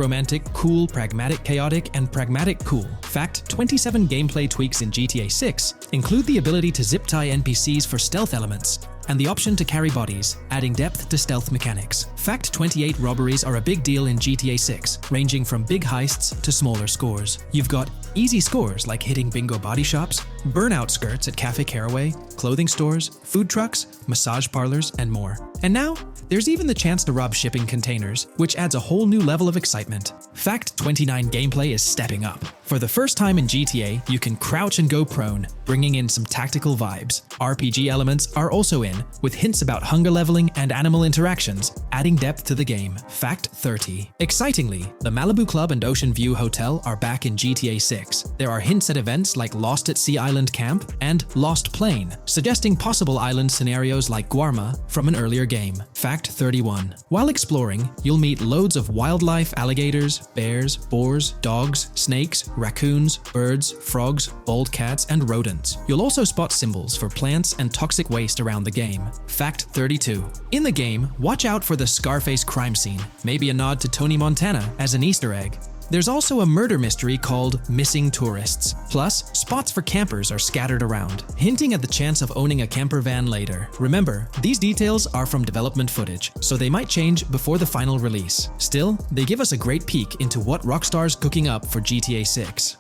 cool, pragmatic, chaotic, and pragmatic, cool. Fact 27. Gameplay tweaks in GTA 6 include the ability to zip tie NPCs for stealth elements, and the option to carry bodies, adding depth to stealth mechanics. Fact 28. Robberies are a big deal in GTA 6, ranging from big heists to smaller scores. You've got easy scores like hitting bingo body shops, burnout skirts at Cafe Caraway, clothing stores, food trucks, massage parlors, and more. And now, there's even the chance to rob shipping containers, which adds a whole new level of excitement. Fact 29. Gameplay is stepping up. For the first time in GTA, you can crouch and go prone, bringing in some tactical vibes. RPG elements are also in, with hints about hunger leveling and animal interactions, adding depth to the game. Fact 30. Excitingly, the Malibu Club and Ocean View Hotel are back in GTA 6. There are hints at events like Lost at Sea Island Camp and Lost Plane, suggesting possible island scenarios like Guarma from an earlier game. Fact 31. While exploring, you'll meet loads of wildlife, alligators, bears, boars, dogs, snakes, raccoons, birds, frogs, bald cats, and rodents. You'll also spot symbols for plants and toxic waste around the game. Fact 32. In the game, watch out for the Scarface crime scene, maybe a nod to Tony Montana as an Easter egg. There's also a murder mystery called Missing Tourists. Plus, spots for campers are scattered around, hinting at the chance of owning a camper van later. Remember, these details are from development footage, so they might change before the final release. Still, they give us a great peek into what Rockstar's cooking up for GTA 6.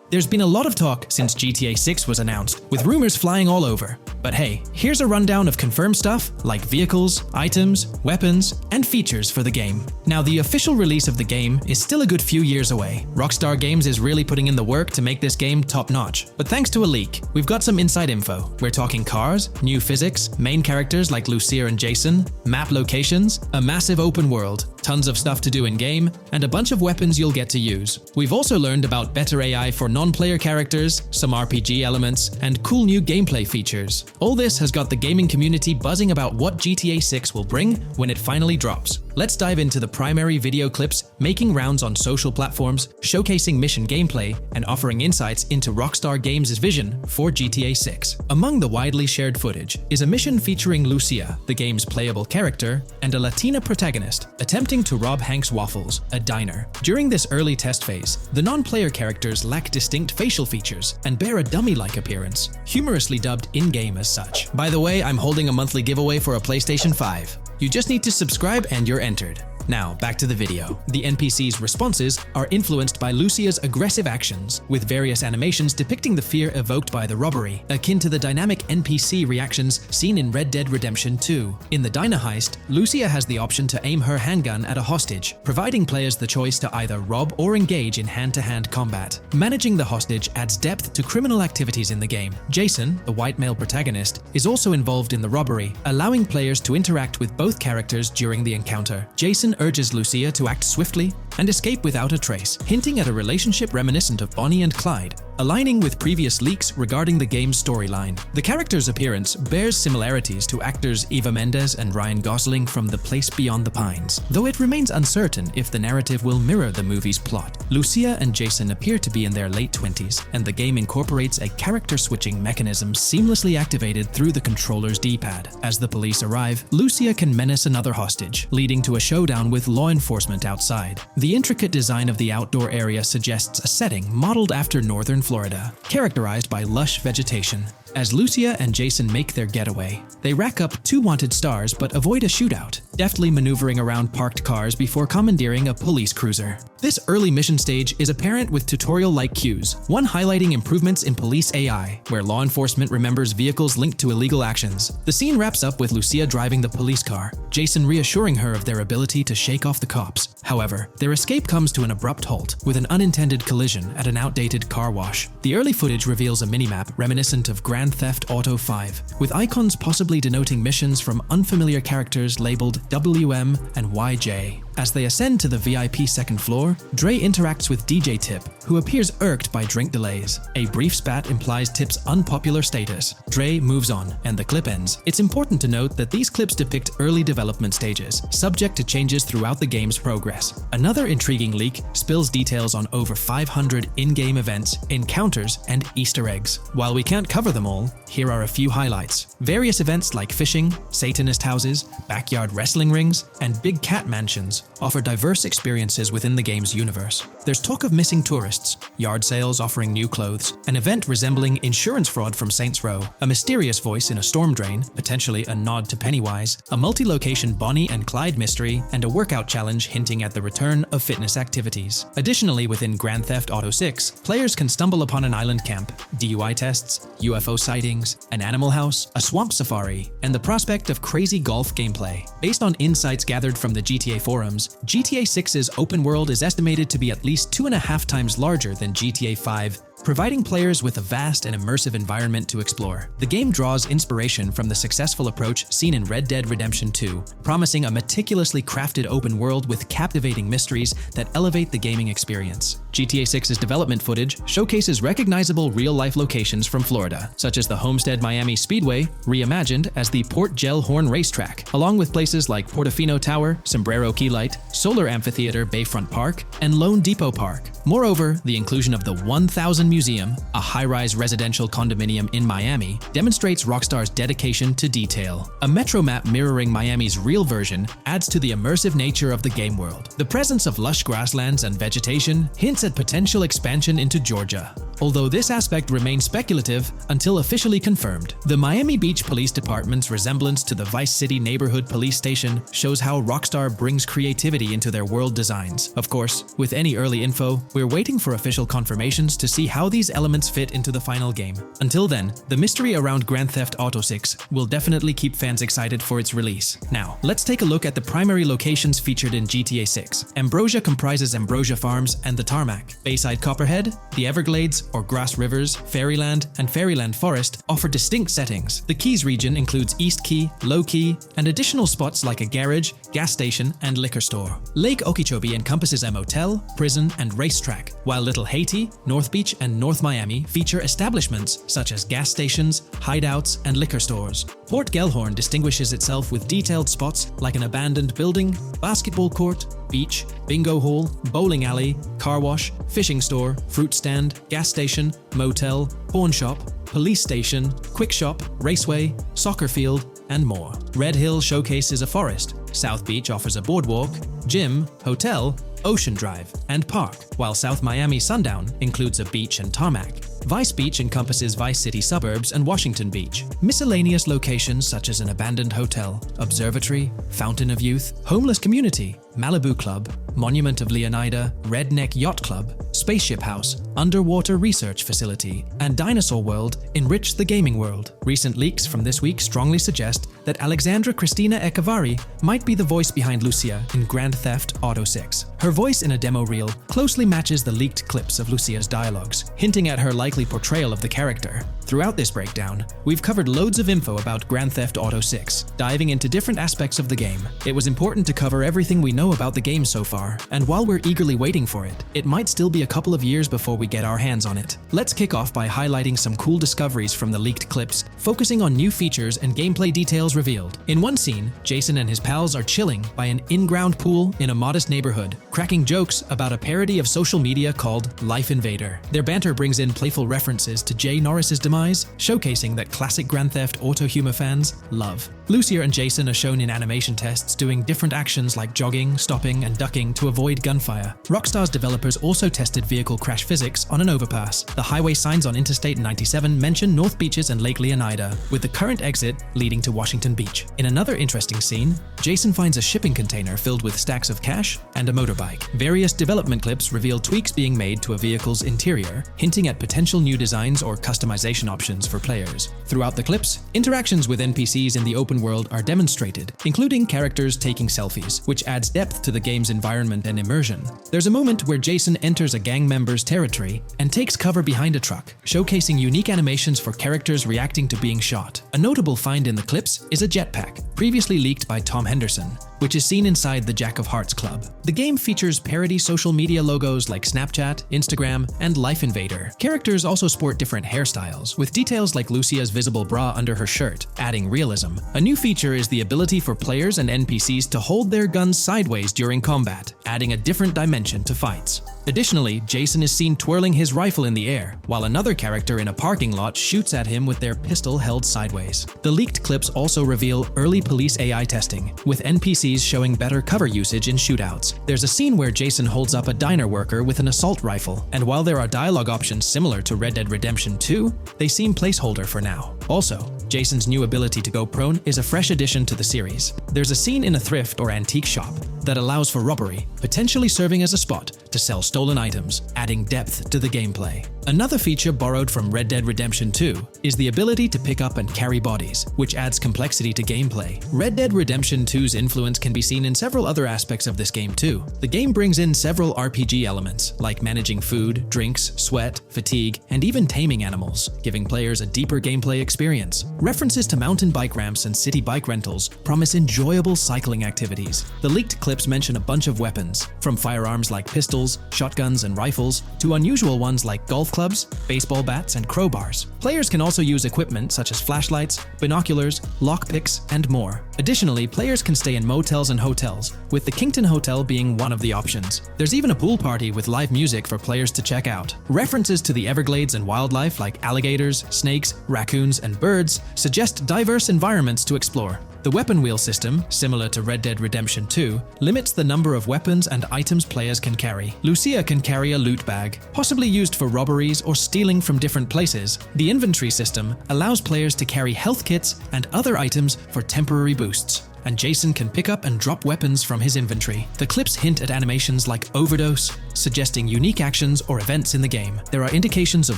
There's been a lot of talk since GTA 6 was announced, with rumors flying all over. But hey, here's a rundown of confirmed stuff like vehicles, items, weapons, and features for the game. Now, the official release of the game is still a good few years away. Rockstar Games is really putting in the work to make this game top-notch. But thanks to a leak, we've got some inside info. We're talking cars, new physics, main characters like Lucia and Jason, map locations, a massive open world, tons of stuff to do in-game, and a bunch of weapons you'll get to use. We've also learned about better AI for non-player characters, some RPG elements, and cool new gameplay features. All this has got the gaming community buzzing about what GTA 6 will bring when it finally drops. Let's dive into the primary video clips making rounds on social platforms, showcasing mission gameplay, and offering insights into Rockstar Games' vision for GTA 6. Among the widely shared footage is a mission featuring Lucia, the game's playable character, and a Latina protagonist attempting to rob Hank's Waffles, a diner. During this early test phase, the non-player characters lack distinct facial features and bear a dummy-like appearance, humorously dubbed in-game as such. By the way, I'm holding a monthly giveaway for a PlayStation 5. You just need to subscribe and you're entered. Now, back to the video. The NPC's responses are influenced by Lucia's aggressive actions, with various animations depicting the fear evoked by the robbery, akin to the dynamic NPC reactions seen in Red Dead Redemption 2. In the diner heist, Lucia has the option to aim her handgun at a hostage, providing players the choice to either rob or engage in hand-to-hand combat. Managing the hostage adds depth to criminal activities in the game. Jason, the white male protagonist, is also involved in the robbery, allowing players to interact with both characters during the encounter. Jason urges Lucia to act swiftly and escape without a trace, hinting at a relationship reminiscent of Bonnie and Clyde, aligning with previous leaks regarding the game's storyline. The character's appearance bears similarities to actors Eva Mendes and Ryan Gosling from The Place Beyond the Pines, though it remains uncertain if the narrative will mirror the movie's plot. Lucia and Jason appear to be in their late 20s, and the game incorporates a character-switching mechanism seamlessly activated through the controller's D-pad. As the police arrive, Lucia can menace another hostage, leading to a showdown with law enforcement outside. The intricate design of the outdoor area suggests a setting modeled after northern Florida, characterized by lush vegetation. As Lucia and Jason make their getaway, they rack up 2 wanted stars but avoid a shootout, deftly maneuvering around parked cars before commandeering a police cruiser. This early mission stage is apparent with tutorial-like cues, one highlighting improvements in police AI, where law enforcement remembers vehicles linked to illegal actions. The scene wraps up with Lucia driving the police car, Jason reassuring her of their ability to shake off the cops. However, their escape comes to an abrupt halt, with an unintended collision at an outdated car wash. The early footage reveals a minimap reminiscent of Grand Theft Auto 5, with icons possibly denoting missions from unfamiliar characters labeled WM and YJ. As they ascend to the VIP second floor, Dre interacts with DJ Tip, who appears irked by drink delays. A brief spat implies Tip's unpopular status. Dre moves on, and the clip ends. It's important to note that these clips depict early development stages, subject to changes throughout the game's progress. Another intriguing leak spills details on over 500 in-game events, encounters, and Easter eggs. While we can't cover them all, here are a few highlights. Various events like fishing, Satanist houses, backyard wrestling rings, and big cat mansions offer diverse experiences within the game's universe. There's talk of missing tourists, yard sales offering new clothes, an event resembling insurance fraud from Saints Row, a mysterious voice in a storm drain, potentially a nod to Pennywise, a multi-location Bonnie and Clyde mystery, and a workout challenge hinting at the return of fitness activities. Additionally, within Grand Theft Auto 6, players can stumble upon an island camp, DUI tests, UFO sightings, an animal house, a swamp safari, and the prospect of crazy golf gameplay. Based on insights gathered from the GTA forums, GTA 6's open world is estimated to be at least 2.5 times larger than GTA 5, providing players with a vast and immersive environment to explore. The game draws inspiration from the successful approach seen in Red Dead Redemption 2, promising a meticulously crafted open world with captivating mysteries that elevate the gaming experience. GTA 6's development footage showcases recognizable real-life locations from Florida, such as the Homestead Miami Speedway, reimagined as the Port Gel Horn Racetrack, along with places like Portofino Tower, Sombrero Key Light, Solar Amphitheater Bayfront Park, and Lone Depot Park. Moreover, the inclusion of the 1000 Museum, a high-rise residential condominium in Miami, demonstrates Rockstar's dedication to detail. A metro map mirroring Miami's real version adds to the immersive nature of the game world. The presence of lush grasslands and vegetation hints at potential expansion into Georgia, although this aspect remains speculative until officially confirmed. The Miami Beach Police Department's resemblance to the Vice City Neighborhood Police Station shows how Rockstar brings creativity into their world designs. Of course, with any early info, we're waiting for official confirmations to see how these elements fit into the final game. Until then, the mystery around Grand Theft Auto 6 will definitely keep fans excited for its release. Now, let's take a look at the primary locations featured in GTA 6. Ambrosia comprises Ambrosia Farms and the Tarmac. Bayside Copperhead, the Everglades or Grass Rivers, Fairyland, and Fairyland Forest offer distinct settings. The Keys region includes East Key, Low Key, and additional spots like a garage, gas station, and liquor store. Lake Okeechobee encompasses a motel, prison, and racetrack, while Little Haiti, North Beach, and North Miami feature establishments such as gas stations, hideouts, and liquor stores. Port Gellhorn distinguishes itself with detailed spots like an abandoned building, basketball court, beach, bingo hall, bowling alley, car wash, fishing store, fruit stand, gas station, motel, pawn shop, police station, quick shop, raceway, soccer field, and more. Red Hill showcases a forest. South Beach offers a boardwalk, gym, hotel, Ocean Drive, and park, while South Miami Sundown includes a beach and tarmac. Vice Beach encompasses Vice City suburbs and Washington Beach. Miscellaneous locations such as an abandoned hotel, observatory, Fountain of Youth, homeless community, Malibu Club, Monument of Leonida, Redneck Yacht Club, Spaceship House, Underwater Research Facility, and Dinosaur World enrich the gaming world. Recent leaks from this week strongly suggest that Alexandra Christina Echevarri might be the voice behind Lucia in Grand Theft Auto 6. Her voice in a demo reel closely matches the leaked clips of Lucia's dialogues, hinting at her likely portrayal of the character. Throughout this breakdown, we've covered loads of info about Grand Theft Auto 6, diving into different aspects of the game. It was important to cover everything we know about the game so far, and while we're eagerly waiting for it, it might still be a couple of years before we get our hands on it. Let's kick off by highlighting some cool discoveries from the leaked clips, focusing on new features and gameplay details revealed. In one scene, Jason and his pals are chilling by an in-ground pool in a modest neighborhood, cracking jokes about a parody of social media called Life Invader. Their banter brings in playful references to Jay Norris's demise, showcasing that classic Grand Theft Auto humor fans love. Lucia and Jason are shown in animation tests doing different actions like jogging, stopping, and ducking to avoid gunfire. Rockstar's developers also tested vehicle crash physics on an overpass. The highway signs on Interstate 97 mention North Beaches and Lake Leonida, with the current exit leading to Washington Beach. In another interesting scene, Jason finds a shipping container filled with stacks of cash and a motorbike. Various development clips reveal tweaks being made to a vehicle's interior, hinting at potential new designs or customization options for players. Throughout the clips, interactions with NPCs in the open world are demonstrated, including characters taking selfies, which adds depth to the game's environment and immersion. There's a moment where Jason enters a gang member's territory and takes cover behind a truck, showcasing unique animations for characters reacting to being shot. A notable find in the clips is a jetpack, previously leaked by Tom Henderson, which is seen inside the Jack of Hearts Club. The game features parody social media logos like Snapchat, Instagram, and Life Invader. Characters also sport different hairstyles, with details like Lucia's visible bra under her shirt, adding realism. A new feature is the ability for players and NPCs to hold their guns sideways during combat, adding a different dimension to fights. Additionally, Jason is seen twirling his rifle in the air, while another character in a parking lot shoots at him with their pistol held sideways. The leaked clips also reveal early police AI testing, with NPCs showing better cover usage in shootouts. There's a scene where Jason holds up a diner worker with an assault rifle, and while there are dialogue options similar to Red Dead Redemption 2, they seem placeholder for now. Also, Jason's new ability to go prone is a fresh addition to the series. There's a scene in a thrift or antique shop that allows for robbery, potentially serving as a spot to sell stolen items, adding depth to the gameplay. Another feature borrowed from Red Dead Redemption 2 is the ability to pick up and carry bodies, which adds complexity to gameplay. Red Dead Redemption 2's influence can be seen in several other aspects of this game too. The game brings in several RPG elements, like managing food, drinks, sweat, fatigue, and even taming animals, giving players a deeper gameplay experience. References to mountain bike ramps and city bike rentals promise enjoyable cycling activities. The leaked clips mention a bunch of weapons, from firearms like pistols, shotguns, and rifles, to unusual ones like golf clubs, baseball bats, and crowbars. Players can also use equipment such as flashlights, binoculars, lockpicks, and more. Additionally, players can stay in motels and hotels, with the Kington Hotel being one of the options. There's even a pool party with live music for players to check out. References to the Everglades and wildlife like alligators, snakes, raccoons, and birds suggest diverse environments to explore. The weapon wheel system, similar to Red Dead Redemption 2, limits the number of weapons and items players can carry. Lucia can carry a loot bag, possibly used for robberies or stealing from different places. The inventory system allows players to carry health kits and other items for temporary boosts, and Jason can pick up and drop weapons from his inventory. The clips hint at animations like overdose, suggesting unique actions or events in the game. There are indications of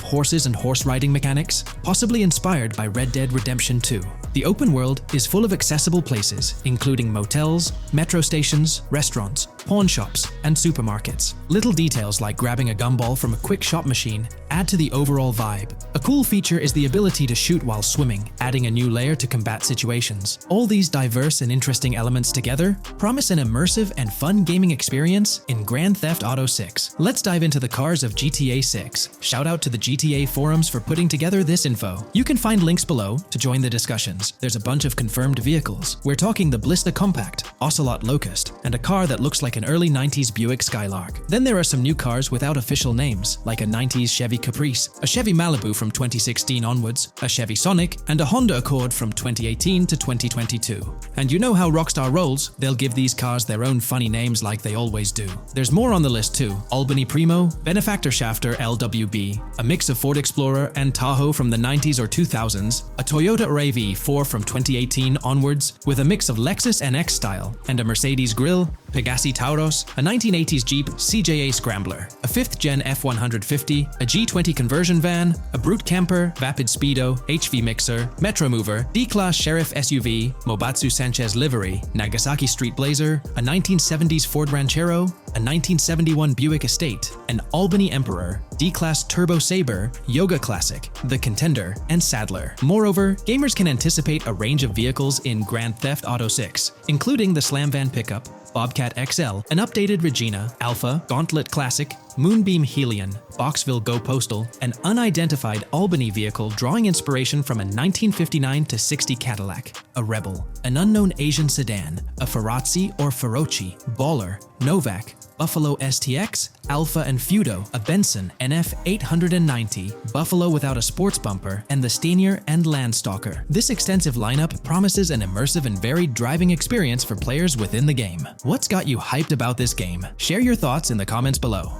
horses and horse riding mechanics, possibly inspired by Red Dead Redemption 2. The open world is full of accessible places, including motels, metro stations, restaurants, pawn shops, and supermarkets. Little details like grabbing a gumball from a quick shop machine add to the overall vibe. A cool feature is the ability to shoot while swimming, adding a new layer to combat situations. All these diverse and interesting elements together promise an immersive and fun gaming experience in Grand Theft Auto 6. Let's dive into the cars of GTA 6. Shout out to the GTA forums for putting together this info. You can find links below to join the discussions. There's a bunch of confirmed vehicles. We're talking the Blista Compact, Ocelot Locust, and a car that looks like an early 90s Buick Skylark. Then there are some new cars without official names, like a 90s Chevy Caprice, a Chevy Malibu from 2016 onwards, a Chevy Sonic, and a Honda Accord from 2018 to 2022. And you know how Rockstar rolls, they'll give these cars their own funny names like they always do. There's more on the list too. Albany Primo, Benefactor Shafter LWB, a mix of Ford Explorer and Tahoe from the 90s or 2000s, a Toyota RAV4 from 2018 onwards, with a mix of Lexus NX style, and a Mercedes Grill, Pegassi Tauros, a 1980s Jeep CJA Scrambler, a 5th Gen F150, a G20 conversion van, a Brute Camper, Vapid Speedo, HV Mixer, Metro Mover, D-Class Sheriff SUV, Mobatsu Sanchez Livery, Nagasaki Street Blazer, a 1970s Ford Ranchero, a 1971 Buick Estate, an Albany Emperor, D-Class Turbo Sabre, Yoga Classic, the Contender, and Sadler. Moreover, gamers can anticipate a range of vehicles in Grand Theft Auto 6, including the Slam Van pickup, Bobcat XL, an updated Regina, Alpha, Gauntlet Classic, Moonbeam Helion, Boxville Go Postal, an unidentified Albany vehicle drawing inspiration from a 1959-60 Cadillac, a Rebel, an unknown Asian sedan, a Ferrazzi or Feroci, Baller, Novak, Buffalo STX, Alpha and Feudo, a Benson NF 890, Buffalo without a sports bumper, and the Stanier and Landstalker. This extensive lineup promises an immersive and varied driving experience for players within the game. What's got you hyped about this game? Share your thoughts in the comments below.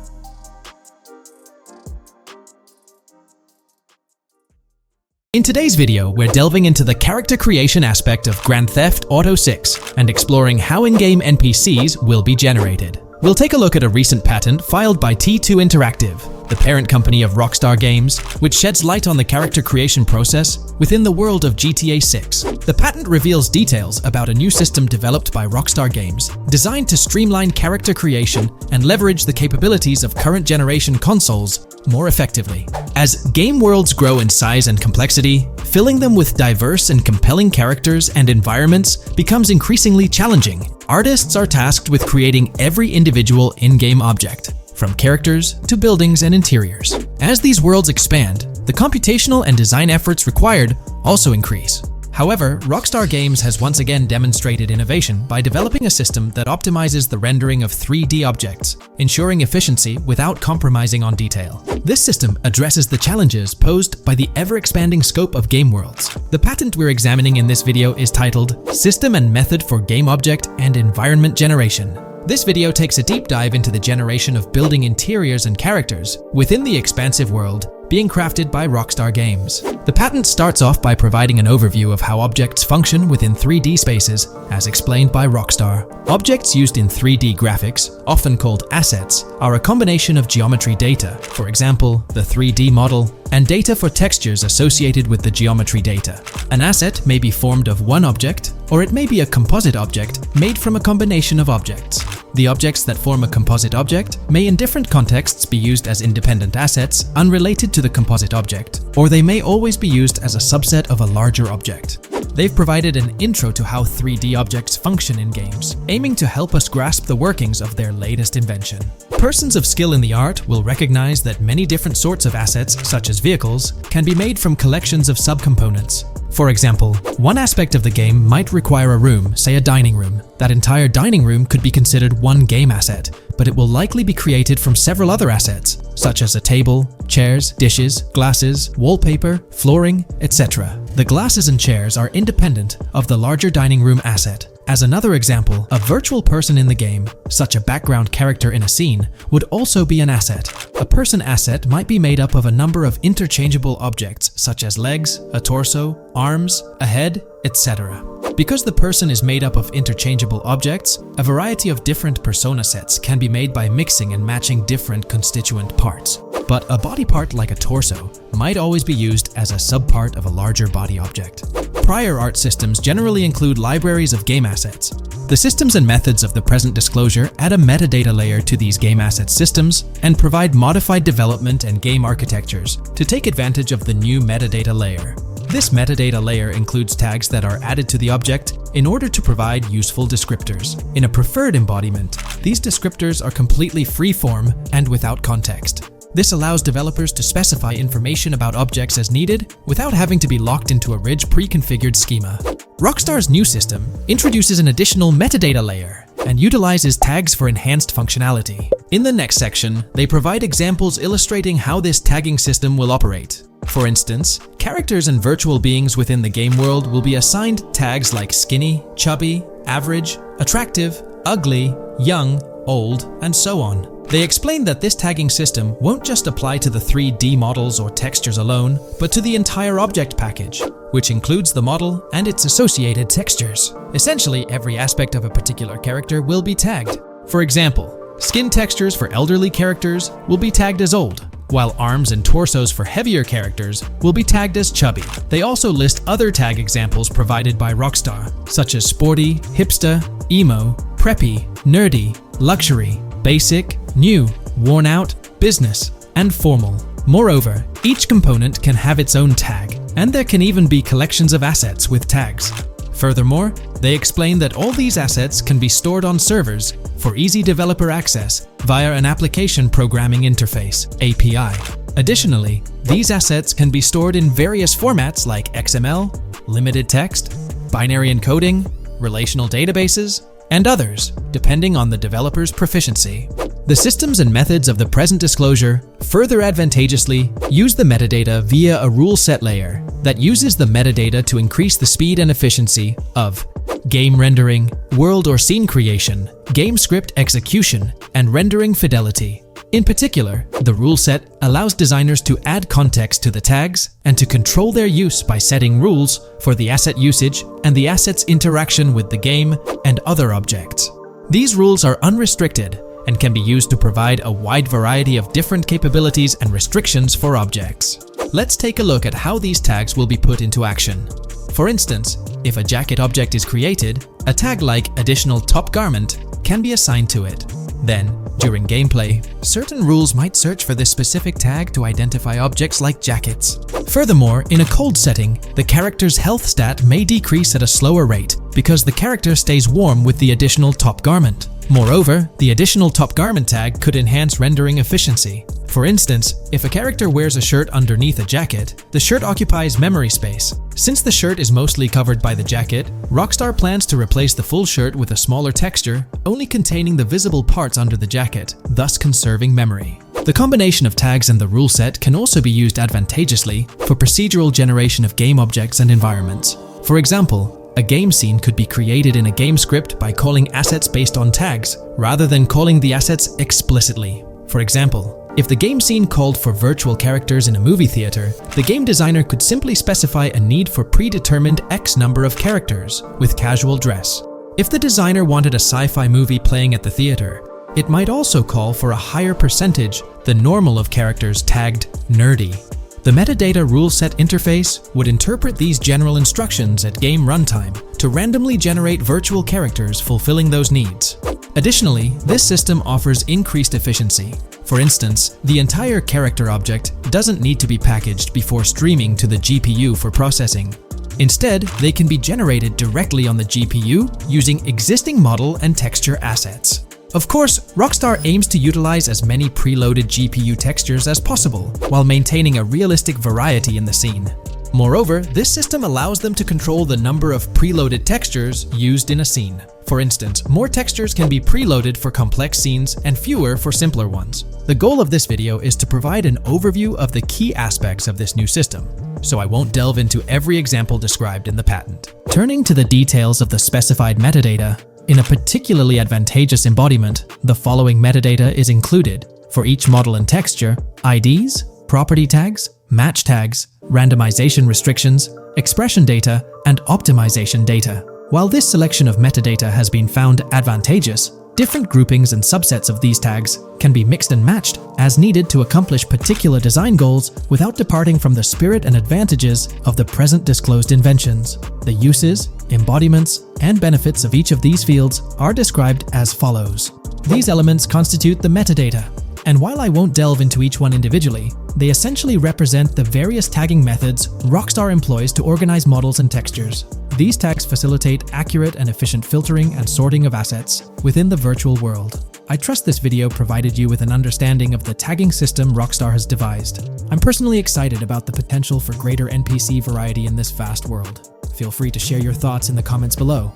In today's video, we're delving into the character creation aspect of Grand Theft Auto 6 and exploring how in-game NPCs will be generated. We'll take a look at a recent patent filed by T2 Interactive, the parent company of Rockstar Games, which sheds light on the character creation process within the world of GTA 6. The patent reveals details about a new system developed by Rockstar Games, designed to streamline character creation and leverage the capabilities of current generation consoles more effectively. As game worlds grow in size and complexity, filling them with diverse and compelling characters and environments becomes increasingly challenging. Artists are tasked with creating every individual in-game object, from characters to buildings and interiors. As these worlds expand, the computational and design efforts required also increase. However, Rockstar Games has once again demonstrated innovation by developing a system that optimizes the rendering of 3D objects, ensuring efficiency without compromising on detail. This system addresses the challenges posed by the ever-expanding scope of game worlds. The patent we're examining in this video is titled System and Method for Game Object and Environment Generation. This video takes a deep dive into the generation of building interiors and characters within the expansive world being crafted by Rockstar Games. The patent starts off by providing an overview of how objects function within 3D spaces, as explained by Rockstar. Objects used in 3D graphics, often called assets, are a combination of geometry data, for example, the 3D model, and data for textures associated with the geometry data. An asset may be formed of one object, or it may be a composite object made from a combination of objects. The objects that form a composite object may in different contexts be used as independent assets unrelated to the composite object, or they may always be used as a subset of a larger object. They've provided an intro to how 3D objects function in games, aiming to help us grasp the workings of their latest invention. Persons of skill in the art will recognize that many different sorts of assets, such as vehicles, can be made from collections of subcomponents. For example, one aspect of the game might require a room, say a dining room. That entire dining room could be considered one game asset, but it will likely be created from several other assets, such as a table, chairs, dishes, glasses, wallpaper, flooring, etc. The glasses and chairs are independent of the larger dining room asset. As another example, a virtual person in the game, such a background character in a scene, would also be an asset. A person asset might be made up of a number of interchangeable objects, such as legs, a torso, arms, a head, etc. Because the person is made up of interchangeable objects, a variety of different persona sets can be made by mixing and matching different constituent parts. But a body part like a torso might always be used as a subpart of a larger body object. Prior art systems generally include libraries of game assets. The systems and methods of the present disclosure add a metadata layer to these game asset systems and provide modified development and game architectures to take advantage of the new metadata layer. This metadata layer includes tags that are added to the object in order to provide useful descriptors. In a preferred embodiment, these descriptors are completely free-form and without context. This allows developers to specify information about objects as needed without having to be locked into a rich pre-configured schema. Rockstar's new system introduces an additional metadata layer and utilizes tags for enhanced functionality. In the next section, they provide examples illustrating how this tagging system will operate. For instance, characters and virtual beings within the game world will be assigned tags like skinny, chubby, average, attractive, ugly, young, old, and so on. They explain that this tagging system won't just apply to the 3D models or textures alone, but to the entire object package, which includes the model and its associated textures. Essentially, every aspect of a particular character will be tagged. For example, skin textures for elderly characters will be tagged as old, while arms and torsos for heavier characters will be tagged as chubby. They also list other tag examples provided by Rockstar, such as sporty, hipster, emo, preppy, nerdy, luxury, basic, new, worn out, business, and formal. Moreover, each component can have its own tag, and there can even be collections of assets with tags. Furthermore, they explain that all these assets can be stored on servers for easy developer access via an application programming interface (API). Additionally, these assets can be stored in various formats like XML, limited text, binary encoding, relational databases, and others, depending on the developer's proficiency. The systems and methods of the present disclosure further advantageously use the metadata via a rule set layer that uses the metadata to increase the speed and efficiency of game rendering, world or scene creation, game script execution, and rendering fidelity. In particular, the rule set allows designers to add context to the tags and to control their use by setting rules for the asset usage and the asset's interaction with the game and other objects. These rules are unrestricted and can be used to provide a wide variety of different capabilities and restrictions for objects. Let's take a look at how these tags will be put into action. For instance, if a jacket object is created, a tag like additional top garment can be assigned to it. Then, during gameplay, certain rules might search for this specific tag to identify objects like jackets. Furthermore, in a cold setting, the character's health stat may decrease at a slower rate because the character stays warm with the additional top garment. Moreover, the additional top garment tag could enhance rendering efficiency. For instance, if a character wears a shirt underneath a jacket, the shirt occupies memory space. Since the shirt is mostly covered by the jacket, Rockstar plans to replace the full shirt with a smaller texture, only containing the visible parts under the jacket, thus conserving memory. The combination of tags and the rule set can also be used advantageously for procedural generation of game objects and environments. For example, a game scene could be created in a game script by calling assets based on tags, rather than calling the assets explicitly. For example, if the game scene called for virtual characters in a movie theater, the game designer could simply specify a need for predetermined X number of characters with casual dress. If the designer wanted a sci-fi movie playing at the theater, it might also call for a higher percentage than normal of characters tagged nerdy. The metadata rule set interface would interpret these general instructions at game runtime to randomly generate virtual characters fulfilling those needs. Additionally, this system offers increased efficiency. For instance, the entire character object doesn't need to be packaged before streaming to the GPU for processing. Instead, they can be generated directly on the GPU using existing model and texture assets. Of course, Rockstar aims to utilize as many preloaded GPU textures as possible, while maintaining a realistic variety in the scene. Moreover, this system allows them to control the number of preloaded textures used in a scene. For instance, more textures can be preloaded for complex scenes and fewer for simpler ones. The goal of this video is to provide an overview of the key aspects of this new system, so I won't delve into every example described in the patent. Turning to the details of the specified metadata, in a particularly advantageous embodiment, the following metadata is included for each model and texture: IDs, property tags, match tags, randomization restrictions, expression data, and optimization data. While this selection of metadata has been found advantageous, different groupings and subsets of these tags can be mixed and matched as needed to accomplish particular design goals without departing from the spirit and advantages of the present disclosed inventions. The uses, embodiments, and benefits of each of these fields are described as follows. These elements constitute the metadata, and while I won't delve into each one individually, they essentially represent the various tagging methods Rockstar employs to organize models and textures. These tags facilitate accurate and efficient filtering and sorting of assets within the virtual world. I trust this video provided you with an understanding of the tagging system Rockstar has devised. I'm personally excited about the potential for greater NPC variety in this vast world. Feel free to share your thoughts in the comments below.